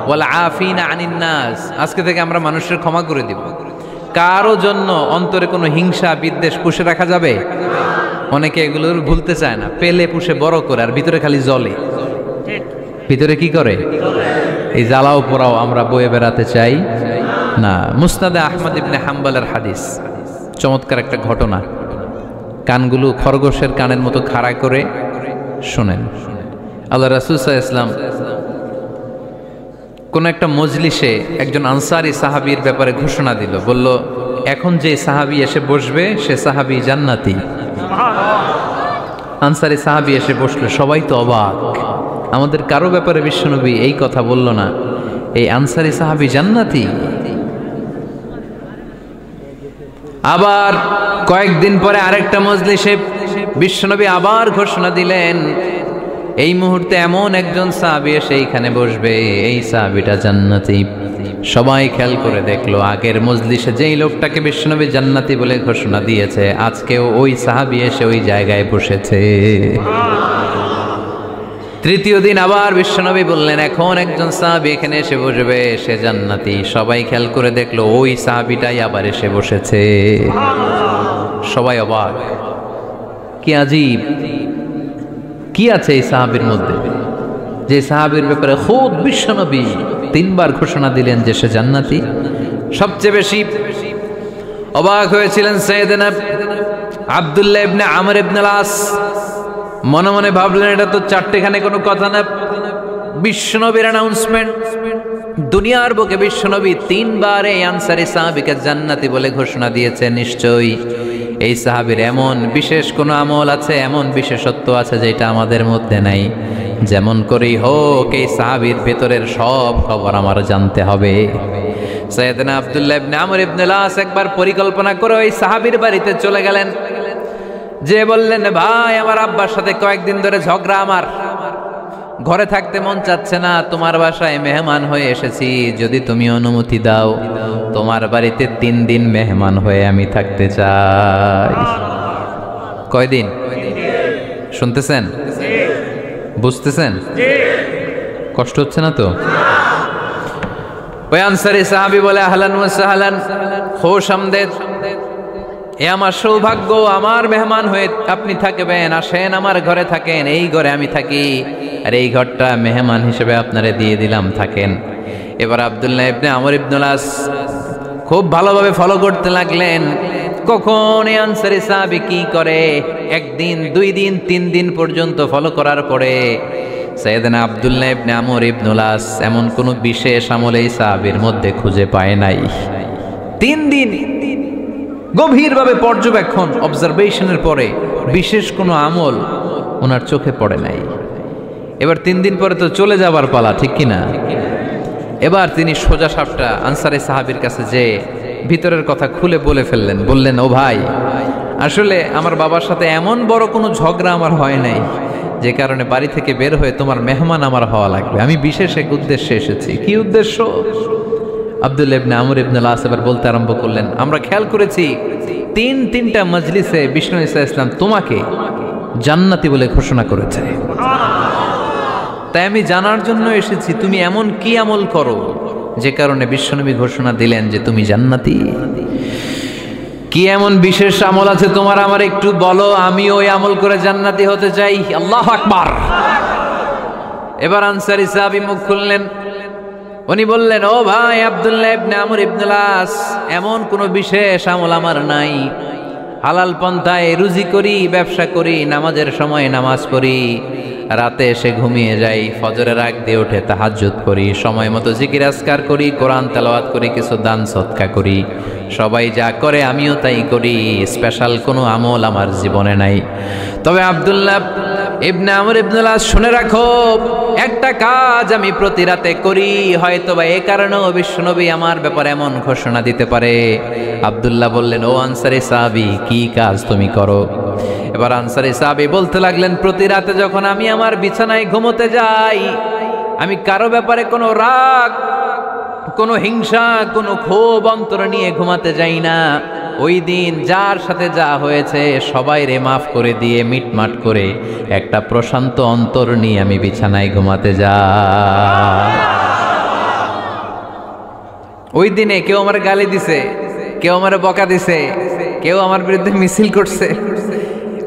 ওয়াল আফিনা আনিন নাস, আজকে থেকে আমরা মানুষের ক্ষমা করে দিব। কারো জন্য অন্তরে কোনো হিংসা বিদ্বেষ পুষে রাখা যাবে? অনেকে এগুলো ভুলতে চায় না, পেলে পুষে বড় করে আর ভিতরে খালি জ্বলে। ভিতরে কি করে? এই জ্বালাও পোড়াও আমরা বয়ে বেড়াতে চাই না। মুসনাদে আহমদ ইবনে হাম্বলের হাদিস, চমৎকার একটা ঘটনা, কানগুলো খরগোশের কানের মতো খাড়া করে শোনেন। আল্লাহ রাসূল সাল্লাল্লাহু আলাইহি ওয়াসাল্লাম কোন একটা মজলিসে একজন আনসারী সাহাবীর ব্যাপারে ঘোষণা দিল, বলল এখন যে সাহাবী এসে বসবে সে সাহাবী জান্নাতি। আনসারী সাহাবী এসে বসলো, সবাই তো অবাক, আমাদের কারো ব্যাপারে বিশ্বনবী এই কথা বলল না, এই আনসারী সাহাবী জান্নাতি। আবার কয়েকদিন পরে আরেকটা মজলিসে বিশ্বনবী আবার ঘোষণা দিলেন, এই মুহূর্তে এমন একজন সাহাবী এসে এইখানে বসবে, এই সাহাবীটা জান্নাতি। সবাই খেয়াল করে দেখলো, আগের মজলিসে যেই লোকটাকে বিশ্বনবী জান্নাতি বলে ঘোষণা দিয়েছে, আজকেও ওই সাহাবী এসে ওই জায়গায় বসেছে। তৃতীয় দিন আবার বিশ্বনবী বললেন, এখন একজন সাহাবী এখানে এসে বসবে, সে জান্নাতি। সবাই খেয়াল করে দেখলো, ওই সাহাবীটাই আবার এসে বসেছে। সবাই অবাক, কি আজীব, কি আছে এই সাহাবীর মধ্যে, যে সাহাবীর ব্যাপারে খুদ বিশ্বনবী 3 বার ঘোষণা দিলেন যে সে জান্নাতি। সবচেয়ে বেশি অবাক হয়েছিলেন সাইয়েদনা আব্দুল্লাহ ইবনে আমর ইবনে আস। মনে মনে ভাবলেন, এটা তো চারটেখানে কোনো কথা না, বিশ্বনবীর অ্যানাউন্সমেন্ট। দুনিয়ার বুকে বিশ্বনবী 3 বার এই আনসারী সাহাবীকে জান্নাতি বলে ঘোষণা দিয়েছে, নিশ্চয়ই এই সাহাবীর এমন বিশেষ কোনো আমল আছে, এমন বিশেষত্ব আছে যেটা আমাদের মধ্যে নাই। যেমন করেই হোক এই সাহাবীর ভেতরের সব খবর আমার জানতে হবে। সাইয়েদনা আব্দুল্লাহ ইবনে আমর ইবনে আস একবার পরিকল্পনা করে ওই সাহাবীর বাড়িতে চলে গেলেন, যে বললেন, ভাই আমার আব্বার সাথে কয়েকদিন ধরে ঝগড়া, আমার ঘরে থাকতে মন চাচ্ছে না, তোমার বাসায় মেহমান হয়ে এসেছি, যদি তুমি অনুমতি দাও তোমার বাড়িতে 3 দিন মেহমান হয়ে আমি থাকতে চাই। কয়দিন? শুনতেছেন? বুঝতেছেন? কষ্ট হচ্ছে না তো? ওই আনসারী সাহাবী বলে, আহলান ওয়া সাহলান, খুশ আমদেদ, এ আমার সৌভাগ্য, আমার মেহমান হয়ে আপনি থাকবেন, আসেন আমার ঘরে থাকেন, এই ঘরে আমি থাকি, আর এই ঘরটা মেহমান হিসেবে আপনারে দিয়ে দিলাম, থাকেন। এবার আব্দুল্লাহ ইবনে আমর ইবনে আস খুব ভালোভাবে ফলো করতে লাগলেন, কখন এই আনসারী সাহাবী কি করে। 1 দিন, 2 দিন, 3 দিন পর্যন্ত ফলো করার পরে সাইয়েদনা আব্দুল্লাহ ইবনে আমর ইবনে আস এমন কোনো বিশেষ আমল এই সাহাবীর মধ্যে খুঁজে পায় নাই। 3 দিন গভীরভাবে পর্যবেক্ষণ, অবজারভেশনের পরে বিশেষ কোনো আমল ওনার চোখে পড়ে নাই। এবার 3 দিন পরে তো চলে যাবার পালা, ঠিক কিনা? এবার তিনি সোজা সাপটা আনসারী সাহাবীর কাছে যে ভিতরের কথা খুলে বলে ফেললেন, বললেন, ও ভাই, আসলে আমার বাবার সাথে এমন বড় কোনো ঝগড়া আমার হয় নাই যে কারণে বাড়ি থেকে বের হয়ে তোমার মেহমান আমার হওয়া লাগবে। আমি বিশেষ এক উদ্দেশ্যে এসেছি। কি উদ্দেশ্য? আব্দুল্লাহ ইবনে আমর ইবনে আল আস এবার বলতে আরম্ভ করলেন, আমরা খেয়াল করেছি তিনটা মজলিসে বিষ্ণু ঈসা ইসলাম তোমাকে জান্নাতি বলে ঘোষণা করেছে। তাই আমি জানার জন্য এসেছি তুমি এমন কি আমল করো যে কারণে বিশ্বনবী ঘোষণা দিলেন যে তুমি জান্নাতি। কি এমন বিশেষ আমল আছে তোমার, আমার একটু বলো, আমি ওই আমল করে জান্নাতি হতে চাই। আল্লাহু আকবার। এবার আনসারী সাহাবী মুখ খুললেন। উনি বললেন, ও ভাই আব্দুল্লাহ ইবনে আমর ইবনে আল আস, এমন কোনো বিশেষ আমল আমার নাই। হালাল পন্থায় রুজি করি, ব্যবসা করি, নামাজের সময় নামাজ পড়ি, রাতে এসে ঘুমিয়ে যাই, ফজরের আগ দিয়ে উঠে তাহাজ্জুদ করি, সময় মতো জিকির আজকার করি, কোরআন তেলাওয়াত করি, কিছু দান সদকা করি। সবাই যা করে আমিও তাই করি। স্পেশাল কোনো আমল আমার জীবনে নাই। তবে আব্দুল্লাহ ইবনে আমর ইবনে আল আস, শুনে রাখো, একটা কাজ আমি প্রতি রাতে করি, হয়তোবা এই কারণেও বিশ্বনবী আমার ব্যাপারে এমন ঘোষণা দিতে পারে। আব্দুল্লাহ বললেন, ও আনসারী সাহাবী, কি কাজ তুমি করো? এবার আনসারী সাহাবী বলতে লাগলেন, প্রতি রাতে যখন আমি আমার বিছানায় ঘুমোতে যাই, আমি কারো ব্যাপারে কোনো রাগ, কোনো হিংসা, কোনো ক্ষোভ অন্তরে নিয়ে ঘুমাতে যাই না। ওই দিন যার সাথে যা হয়েছে সবাই রে মাফ করে দিয়ে মিটমাট করে একটা প্রশান্ত অন্তর নিয়ে আমি বিছানায় ঘুমাতে যাই। ওই দিনে কেউ আমার গালি দিছে, কেউ আমার বকা দিছে, কেউ আমার বিরুদ্ধে মিছিল করছে,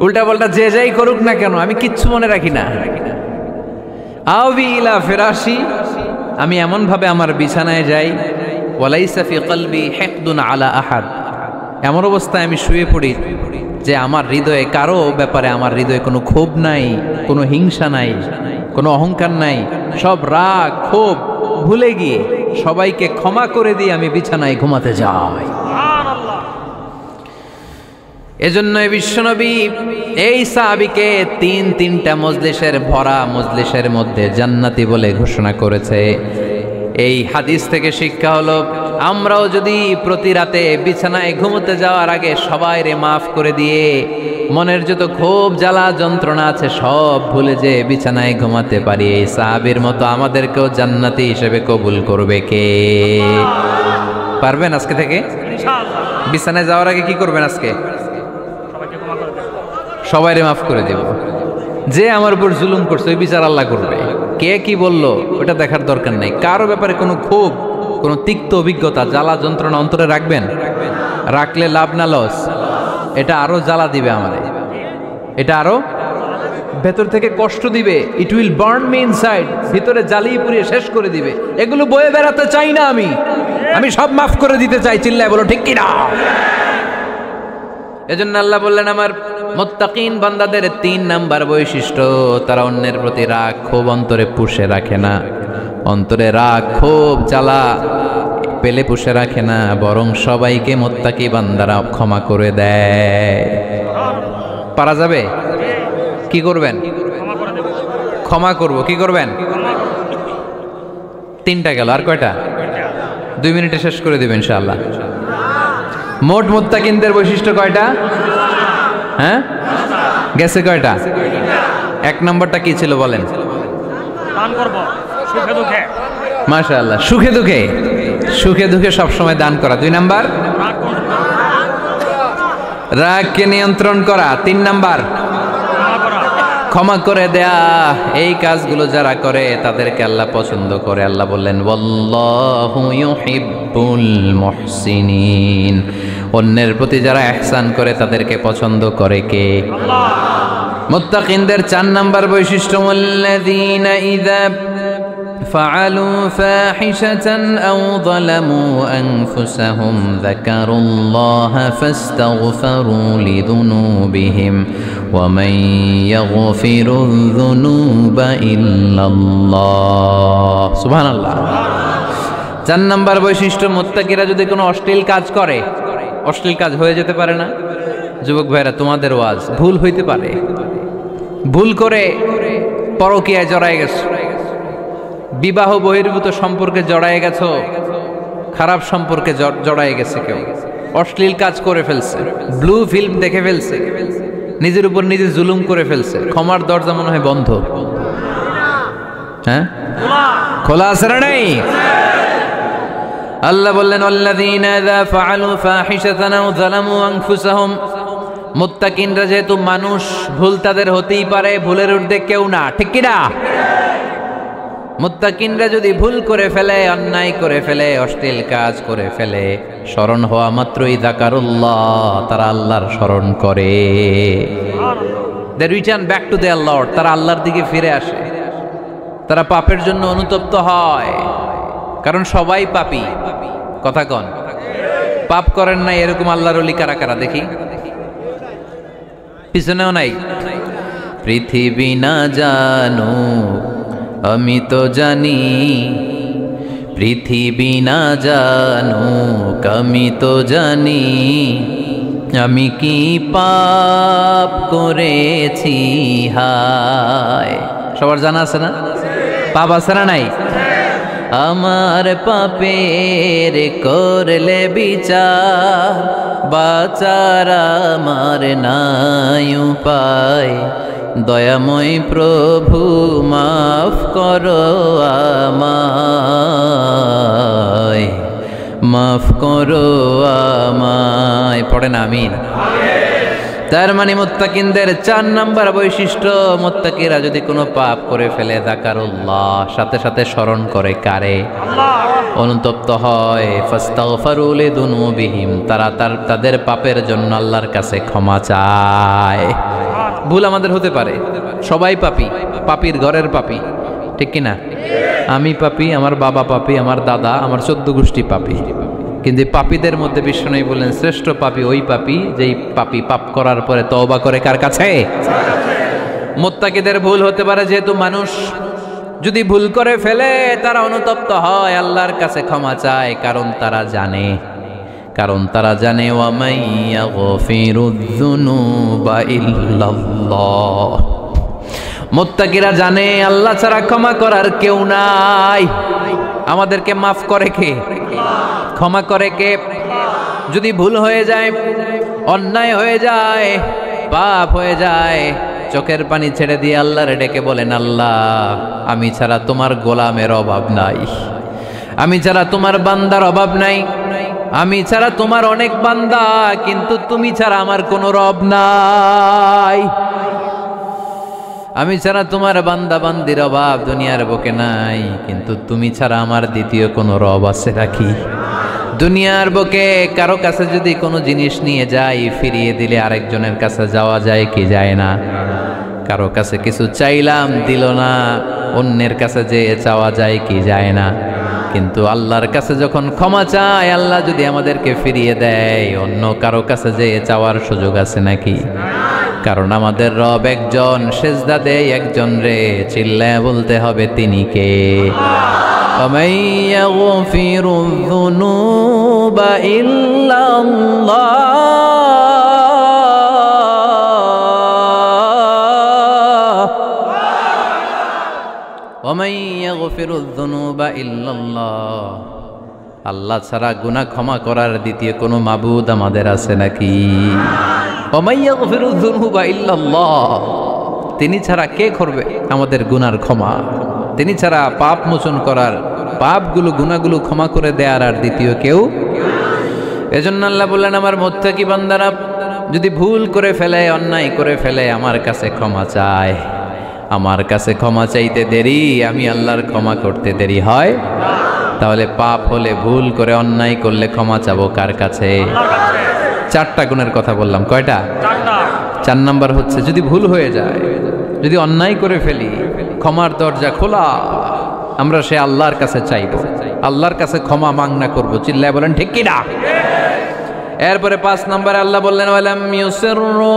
উল্টা পাল্টা যে যাই করুক না কেন, আমি কিচ্ছু মনে রাখি না। আওবি ইলা ফিরাশি, আমি এমন ভাবে আমার বিছানায় যাই, ওয়ালাইসা ফি কলবি হিকদুন আলা আহাদ, এমন অবস্থায় আমি শুয়ে পড়ি যে আমার হৃদয়ে কারো ব্যাপারে আমার হৃদয়ে কোনো ক্ষোভ নাই, কোনো হিংসা নাই, কোনো অহংকার নাই। সব রাগ ক্ষোভ ভুলে গিয়ে সবাইকে ক্ষমা করে দিয়ে আমি বিছানায় ঘুমাতে যাই। এজন্য বিশ্বনবী এই সাহাবীকে তিনটা মজলিসের ভরা মজলিসের মধ্যে জান্নাতি বলে ঘোষণা করেছে। এই হাদিস থেকে শিক্ষা হলো, আমরাও যদি প্রতি রাতে বিছানায় ঘুমোতে যাওয়ার আগে সবাই রে মাফ করে দিয়ে মনের যত ক্ষোভ জ্বালা যন্ত্রণা আছে সব ভুলে যে বিছানায় ঘুমাতে পারি, এই সাহাবীর মতো আমাদেরকেও জান্নাতি হিসেবে কবুল করবে কে? পারবেন আজকে থেকে? বিছানায় যাওয়ার আগে কি করবেন? আজকে সবাই রে মাফ করে দেব। যে আমার উপর জুলুম করছে ওই বিচার আল্লাহ করবে। কে কি বললো ওটা দেখার দরকার নেই। কারো ব্যাপারে কোনো ক্ষোভ, কোনো তিক্ত অভিজ্ঞতা, জ্বালা যন্ত্রণা অন্তরে রাখবেন? রাখলে লাভ না লস? এটা আরো জ্বালা দিবে আমাদের, এটা আরো ভেতর থেকে কষ্ট দিবে। It will burn me inside, ভিতরে জ্বালিয়ে পুড়িয়ে শেষ করে দিবে। এগুলো বয়ে বেড়াতে চাই না আমি সব মাফ করে দিতে চাই। চিল্লায় বলো ঠিক কিনা? এজন্য আল্লাহ বললেন, আমার মুত্তাকিন বান্দাদের 3 নাম্বার বৈশিষ্ট্য, তারা অন্যের প্রতি রাগ ক্ষোভ অন্তরে পুষে রাখে না। অন্তরে রাগ ক্ষোভ জ্বালা পেলে পুষে রাখে না, বরং সবাইকে মুত্তাকি বান্দারা ক্ষমা করে দেয়। পারা যাবে? কি করবেন? ক্ষমা করব। কি করবেন? 3টা গেল, আর কয়টা? 2 মিনিটে শেষ করে দেবেন ইনশাআল্লাহ। মোট মুত্তাকিনদের বৈশিষ্ট্য কয়টা? হ্যাঁ, গেছে কয়টা? 1 নম্বরটা কি ছিল বলেন? দান করব সুখে দুঃখে। মাশাআল্লাহ, সুখে দুঃখে, সুখে দুঃখে সব সময় দান করা। 2 নাম্বার রাগকে নিয়ন্ত্রণ করা। 3 নাম্বার ক্ষমা করে দেয়া। এই কাজগুলো যারা করে তাদেরকে আল্লাহ পছন্দ করে। আল্লাহ বললেন, ওয়াল্লাহু ইউহিব্বুল মুহসিনিন, অন্যের প্রতি যারা ইহসান করে তাদেরকে পছন্দ করে কে? আল্লাহ। মুত্তাকিনদের 4 নাম্বার বৈশিষ্ট্য, আল্লাযীনা ইযা ফাআলু ফাহিশাতান আও যালামু আনফুসাহুম যাকারুল্লাহা ফাস্তাগফিরু লিযুনুবিহিম ওয়া মান ইয়াগফিরুয যুনুবা ইল্লাল্লাহ। সুবহানাল্লাহ। 4 নাম্বার বৈশিষ্ট্য, মুত্তাকিরা যদি কোনো অশ্লীল কাজ করে, অশ্লীল কাজ হয়ে যেতে পারে না? যুবক ভাইরা, তোমাদের ওয়াজ ভুল হইতে পারে। ভুল করে পরকীয়ায় জড়ায় গেছো, বিবাহ বহির্ভূত সম্পর্কে জড়ায় গেছো, খারাপ সম্পর্কে জড়ায় গেছে কেউ, অশ্লীল কাজ করে ফেলছে, ব্লু ফিল্ম দেখে ফেলছে, নিজের উপর নিজে জুলুম করে ফেলছে, ক্ষমার দরজা মনে হয় বন্ধ। হ্যাঁ, খোলা আছে না নাই? আল্লাহ বললেন আল্লাযীনা ইযা ফাআলু ফাহিশাতান আও যালামু আনফুসাহুম, মুত্তাকিনরা যেহেতু মানুষ, ভুল তাদের হতেই পারে, ভুলের ঊর্ধ্বে কেউ না, ঠিক কি না? মুত্তাকিনরা যদি ভুল করে ফেলে, অন্যায় করে ফেলে, অশ্লীল কাজ করে ফেলে, স্মরণ হওয়া মাত্রই যাকারুল্লাহ, তারা আল্লাহর স্মরণ করে। They return back to their lord, তারা আল্লাহর দিকে ফিরে আসে, তারা পাপের জন্য অনুতপ্ত হয়। কারণ সবাই পাপী, কথা কন। পাপ করেন নাই এরকম আল্লাহর ওলি কারা কারা দেখি? পিছনেও নাই। পৃথিবী না জানো আমি তো জানি, পৃথিবী না জানো আমি তো জানি, আমি কি পাপ করেছি হায়। সবার জানা আছে না? পাপ আছে না নাই? আমার পাপের করলে বিচার, বাঁচার আমার নাই উপায়, দয়াময় প্রভু মাফ করো আমায়, মাফ করো আমায়। পড়েন আমিন। তার মানে মুত্তাকিনদের ৪ নাম্বার বৈশিষ্ট্য, মুত্তাকিরা যদি কোনো পাপ করে ফেলে যাকারুল্লাহ, সাথে সাথে স্মরণ করে কারে? অনুতপ্ত হয়। ফাস্তাগফারু লিযুনুবিহিম, তারা তাদের পাপের জন্য আল্লাহর কাছে ক্ষমা চায়। ভুল আমাদের হতে পারে, সবাই পাপী, পাপীর ঘরের পাপী, ঠিক কিনা? আমি পাপী, আমার বাবা পাপী, আমার দাদা, আমার 14 গোষ্ঠী পাপী। কিন্তু পাপীদের মধ্যে বিষ্ণু বললেন শ্রেষ্ঠ পাপী ওই পাপী যেই পাপী পাপ করার পরে তওবা করে কার কাছে? মুত্তাকিদের ভুল হতে পারে, যেহেতু মানুষ, যদি ভুল করে ফেলে তারা অনুতপ্ত হয়, আল্লাহর কাছে ক্ষমা চায়, কারণ তারা জানে, ওয়া মাইয়া গফিরুয যুনুবা ইল্লাল্লাহ। মুত্তাকিরা জানে আল্লাহ ছাড়া ক্ষমা করার কেউ নাই। আমাদেরকে মাফ করে কে? ক্ষমা করে কে? যদি ভুল হয়ে যায়, অন্যায় হয়ে যায়, পাপ হয়ে যায়, চোখের পানি ছেড়ে দিয়ে আল্লাহরে ডেকে বলেন, আল্লাহ আমি ছাড়া তোমার গোলামের অভাব নাই, আমি ছাড়া তোমার বান্দার অভাব নাই, আমি ছাড়া তোমার অনেক বান্দা, কিন্তু তুমি ছাড়া আমার কোনো রব নাই। আমি ছাড়া তোমার বান্দা বান্দির অভাব দুনিয়ার বুকে নাই, কিন্তু তুমি ছাড়া আমার দ্বিতীয় কোনো রব আছে নাকি? দুনিয়ার বুকে কারো কাছে যদি কোনো জিনিস নিয়ে যাই, ফিরিয়ে দিলে আরেকজনের কাছে যাওয়া যায় কি যায় না? কারো কাছে কিছু চাইলাম দিল না, অন্যের কাছে যে চাওয়া যায় কি যায় না? কিন্তু আল্লাহর কাছে যখন ক্ষমা চাই, আল্লাহ যদি আমাদেরকে ফিরিয়ে দেয়, অন্য কারো কাছে যে চাওয়ার সুযোগ আছে নাকি? কারণ আমাদের রব একজন, সেজদা দেয় একজন রে, চিল্লায় বলতে হবে তিনি কে? وَمَن يَغْفِرُ الذُّنُوبَ إِلَّا اللَّهُ وَمَن يَغْفِرُ الذُّنُوبَ إِلَّا اللَّهُ। আল্লাহ ছাড়া গুনাহ ক্ষমা করার দ্বিতীয় কোনো মাবুদ আমাদের আছে নাকি? وَمَن يَغْفِرُ الذُّنُوبَ إِلَّا اللَّهُ। তিনি ছাড়া কে করবে আমাদের গুনার ক্ষমা? তিনি ছাড়া পাপ মোচন করার, পাপগুলো গুনাহগুলো ক্ষমা করে দেয়ার আর দ্বিতীয় কেউ। এজন্য আল্লাহ বললেন, আমার মুত্তাকি বান্দারা যদি ভুল করে ফেলে, অন্যায় করে ফেলে, আমার কাছে ক্ষমা চায়। আমার কাছে ক্ষমা চাইতে দেরি, আমি আল্লাহর ক্ষমা করতে দেরি হয়? তাহলে পাপ হলে, ভুল করে অন্যায় করলে ক্ষমা চাবো কার কাছে? 4টা গুণের কথা বললাম, কয়টা? 4 নাম্বার হচ্ছে যদি ভুল হয়ে যায়, যদি অন্যায় করে ফেলি, ক্ষমার দরজা খোলা, আমরা সে আল্লাহর কাছে চাইব, আল্লাহর কাছে ক্ষমা মাংনা করব। চিল্লায় বলেন ঠিক কি না? এরপরে 5 নম্বরে আল্লাহ বললেন, ওয়ালাম ইউসিররু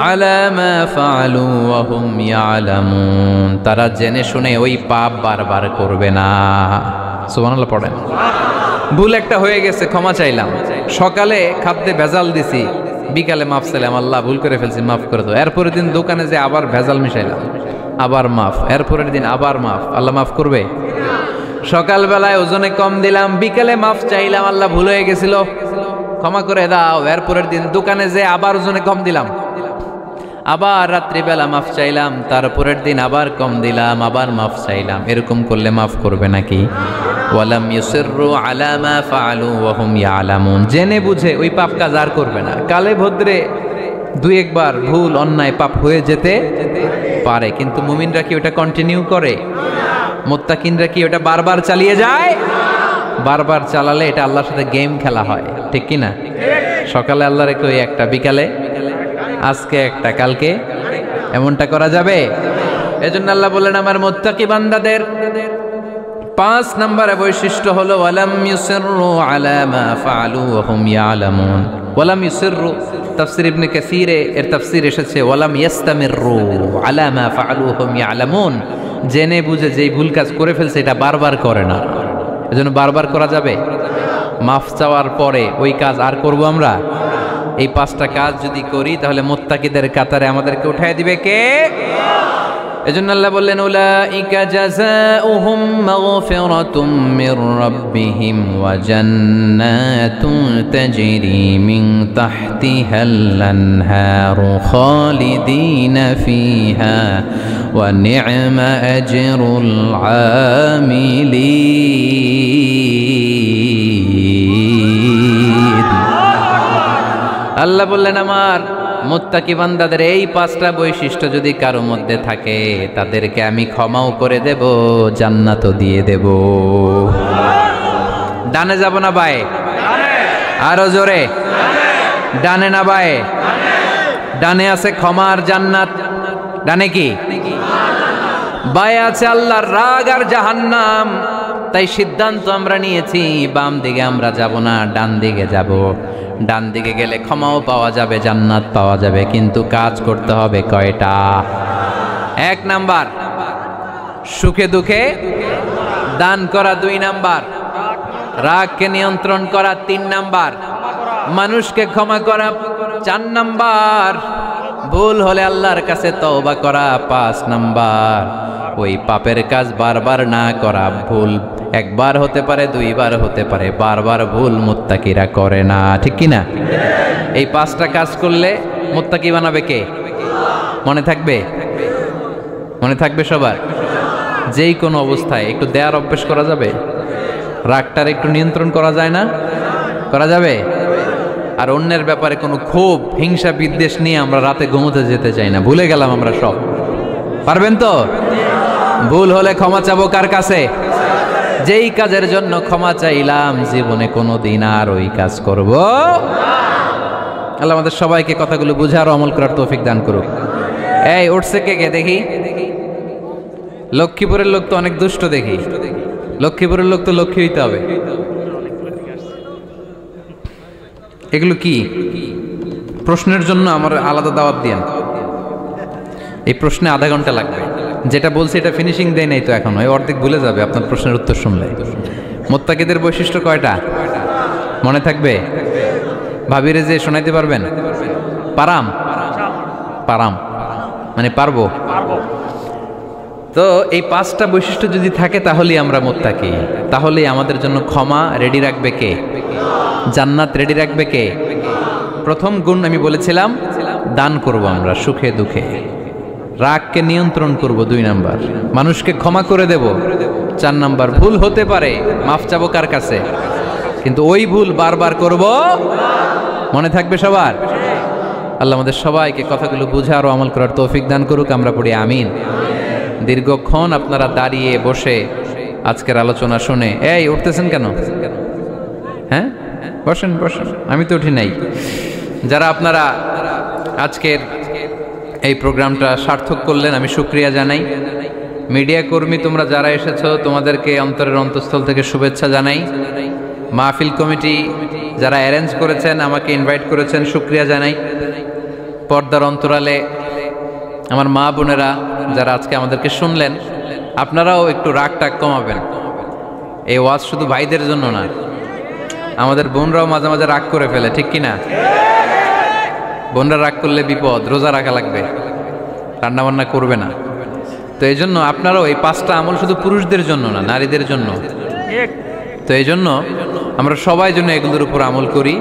আলা মা ফাআলু ওয়া হুম ইয়ালামুন, তারা জেনে শুনে ওই পাপ বারবার করবে না। সুবহানাল্লাহ পড়েন। ভুল একটা হয়ে গেছে, ক্ষমা চাইলাম, সকালে খাদ্যে ভেজাল দিছি, বিকালে মাফ চাইলাম, আল্লাহ ভুল করে ফেলছি মাফ করে দাও। এরপরের দিন দোকানে যে আবার ভেজাল মিশাইলাম, আবার মাফ, এরপরের দিন আবার মাফ, আল্লাহ মাফ করবে? সকালবেলায় ওজনে কম দিলাম, বিকালে মাফ চাইলাম, আল্লাহ ভুল হয়ে গেছিল, ক্ষমা করে দাও। এরপরের দিন দোকানে যে আবার ওজনে কম দিলাম, আবার রাত্রিবেলা মাফ চাইলাম, তারপরের দিন আবার কম দিলাম, আবার মাফ চাইলাম। এরকম করলে মাফ করবে নাকি? ওয়ালাম ইউসিররু আলা মা ফাআলু ওয়া হুম ইয়ালামুন। জেনে বুঝে ওই পাপ কাজ আর করবে না। কালে ভদ্রে দুই একবার ভুল অন্যায় পাপ হয়ে যেতে পারে, কিন্তু মুমিনরা কি ওটা কন্টিনিউ করে? মুত্তাকিনরা কি ওটা বারবার চালিয়ে যায়? বারবার চালালে এটা আল্লাহর সাথে গেম খেলা হয়, ঠিক কি না? সকালে আল্লাহর কই একটা, বিকালে আজকে একটা, কালকে এমনটা করা যাবে? এজন্য আল্লাহ বললেন আমার মুত্তাকি বান্দাদের 5 নম্বরে বৈশিষ্ট্য হলো ওয়ালাম ইউসিররু আলা মা ফাআলু ওয়া হুম ইয়ালামুন। ওয়ালাম ইউসিররু তাফসীর ইবনে কাসীরে এর তাফসীর এসেছে ওয়ালাম ইস্তামিররু আলা মা ফাআলু ওয়া হুম ইয়ালামুন। জেনে বুঝে যেই ভুল কাজ করে ফেলছে এটা বারবার করে না। এজন্য বারবার করা যাবে? মাফ চাওয়ার পরে ওই কাজ আর করব আমরা? এই 5টা কাজ যদি করি তাহলে মুত্তাকিদের কাতারে আমাদেরকে উঠায় দিবে কে? এজন্য আল্লাহ বললেন উলাইকা জাযাউহুম মাগফিরাতুম মির রাব্বিহিম ওয়া জান্নাতুন তাজরি মিন তাহতিহাল আনহারু খালিদিনা ফিহা ওয়া নি'মা আজরুল আমিলিন। আল্লাহ বললেন আমার মুত্তাকি বান্দাদের এই 5টা বৈশিষ্ট্য যদি কারো মধ্যে থাকে তাদেরকে আমি ক্ষমাও করে দেব, জান্নাতও দিয়ে দেব। ডানে যাব না বায়ে? আরো জোরে। ডানে না বায়ে? ডানে আছে ক্ষমা আর জান্নাত। ডানে কি? বায়ে আছে আল্লাহর রাগ আর জাহান্নাম। তাই সিদ্ধান্ত আমরা নিয়েছি বাম দিকে আমরা যাব না, ডান দিকে যাব। ডান দিকে গেলে ক্ষমাও পাওয়া যাবে, জান্নাত পাওয়া যাবে, কিন্তু কাজ করতে হবে কয়টা? 1 নাম্বার সুখে দুঃখে দান করা, 2 নাম্বার রাগকে নিয়ন্ত্রণ করা, 3 নাম্বার মানুষকে ক্ষমা করা, 4 নাম্বার ভুল হলে আল্লাহর কাছে তওবা করা, 5 নাম্বার ওই পাপের কাজ বারবার না করা। ভুল একবার হতে পারে, 2 বার হতে পারে, বারবার ভুল মুত্তাকিরা করে না, ঠিক কি না? এই 5টা কাজ করলে মুত্তাকি বানাবে কে? মনে থাকবে? মনে থাকবে সবার? যেই কোনো অবস্থায় একটু দেয়ার অভ্যাস করা যাবে? রাগটার একটু নিয়ন্ত্রণ করা যায় না? করা যাবে? আর অন্যের ব্যাপারে কোনো ক্ষোভ হিংসা বিদ্বেষ নিয়ে আমরা রাতে ঘুমোতে যেতে চাই না, ভুলে গেলাম আমরা সব। পারবেন তো? ভুল হলে ক্ষমা চাবো কার কাছে? যেই কাজের জন্য ক্ষমা চাইলাম জীবনে কোনোদিন আর ওই কাজ করব। আল্লাহ আমাদের সবাইকে কথাগুলো বুঝার ও আমল করার তৌফিক দান করুক। এই উঠছে কে কে দেখি? লক্ষ্মীপুরের লোক তো অনেক দুষ্ট দেখি। লক্ষ্মীপুরের লোক তো লক্ষ্মী হইতে হবে। এগুলো কি? প্রশ্নের জন্য আমার আলাদা দাওয়াত দিয়েন। এই প্রশ্নে আধা ঘন্টা লাগবে। যেটা বলছি এটা ফিনিশিং দেয় নাই তো এখনো, এই অর্ধেক ভুলে যাবে আপনার প্রশ্নের উত্তর শুনলে। মুত্তাকিদের বৈশিষ্ট্য কয়টা মনে থাকবে? ভাবিরে যে শোনাইতে পারবেন? পারাম পারাম মানে পারবো। তো এই 5টা বৈশিষ্ট্য যদি থাকে তাহলেই আমরা মুত্তাকি। তাহলেই আমাদের জন্য ক্ষমা রেডি রাখবে কে? জান্নাত রেডি রাখবে কে? প্রথম গুণ আমি বলেছিলাম দান করব আমরা সুখে দুঃখে। রাগকে নিয়ন্ত্রণ করব, 2 নাম্বার মানুষকে ক্ষমা করে দেব, 4 নাম্বার ভুল হতে পারে মাফ চাবো কার কাছে? কিন্তু ওই ভুল বারবার করব। মনে থাকবে সবার? আল্লাহ আমাদের সবাইকে কথাগুলো বুঝার ও আমল করার তৌফিক দান করুক। আমরা পড়ি আমিন। দীর্ঘক্ষণ আপনারা দাঁড়িয়ে বসে আজকের আলোচনা শুনে এই উঠতেছেন কেন? হ্যাঁ বসেন বসেন, আমি তো উঠি নাই। যারা আপনারা আজকের এই প্রোগ্রামটা সার্থক করলেন আমি শুকরিয়া জানাই। মিডিয়া কর্মী তোমরা যারা এসেছো তোমাদেরকে অন্তরের অন্তঃস্থল থেকে শুভেচ্ছা জানাই। মাহফিল কমিটি যারা অ্যারেঞ্জ করেছেন আমাকে ইনভাইট করেছেন শুকরিয়া জানাই। পর্দার অন্তরালে আমার মা বোনেরা যারা আজকে আমাদেরকে শুনলেন আপনারাও একটু রাগ টাগ কমাবেন। এই ওয়াজ শুধু ভাইদের জন্য না, আমাদের বোনরাও মাঝে মাঝে রাগ করে ফেলে, ঠিক কিনা? বোনরা রাগ করলে বিপদ, রোজা রাখা লাগবে, রান্না বান্না করবে না। তো এই জন্য আপনারাও এই 5টা আমল শুধু পুরুষদের জন্য না, নারীদের জন্য। তো এই জন্য আমরা সবাই জন্য এগুলোর উপর আমল করি।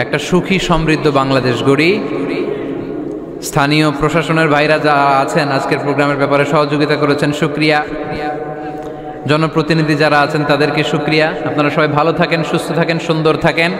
একটা সুখী সমৃদ্ধ বাংলাদেশ গড়ি। স্থানীয় প্রশাসনের ভাইরা যারা আছেন আজকের প্রোগ্রামের ব্যাপারে সহযোগিতা করেছেন, শুকরিয়া। জনপ্রতিনিধি যারা আছেন তাদেরকে শুকরিয়া। আপনারা সবাই ভালো থাকেন, সুস্থ থাকেন, সুন্দর থাকেন।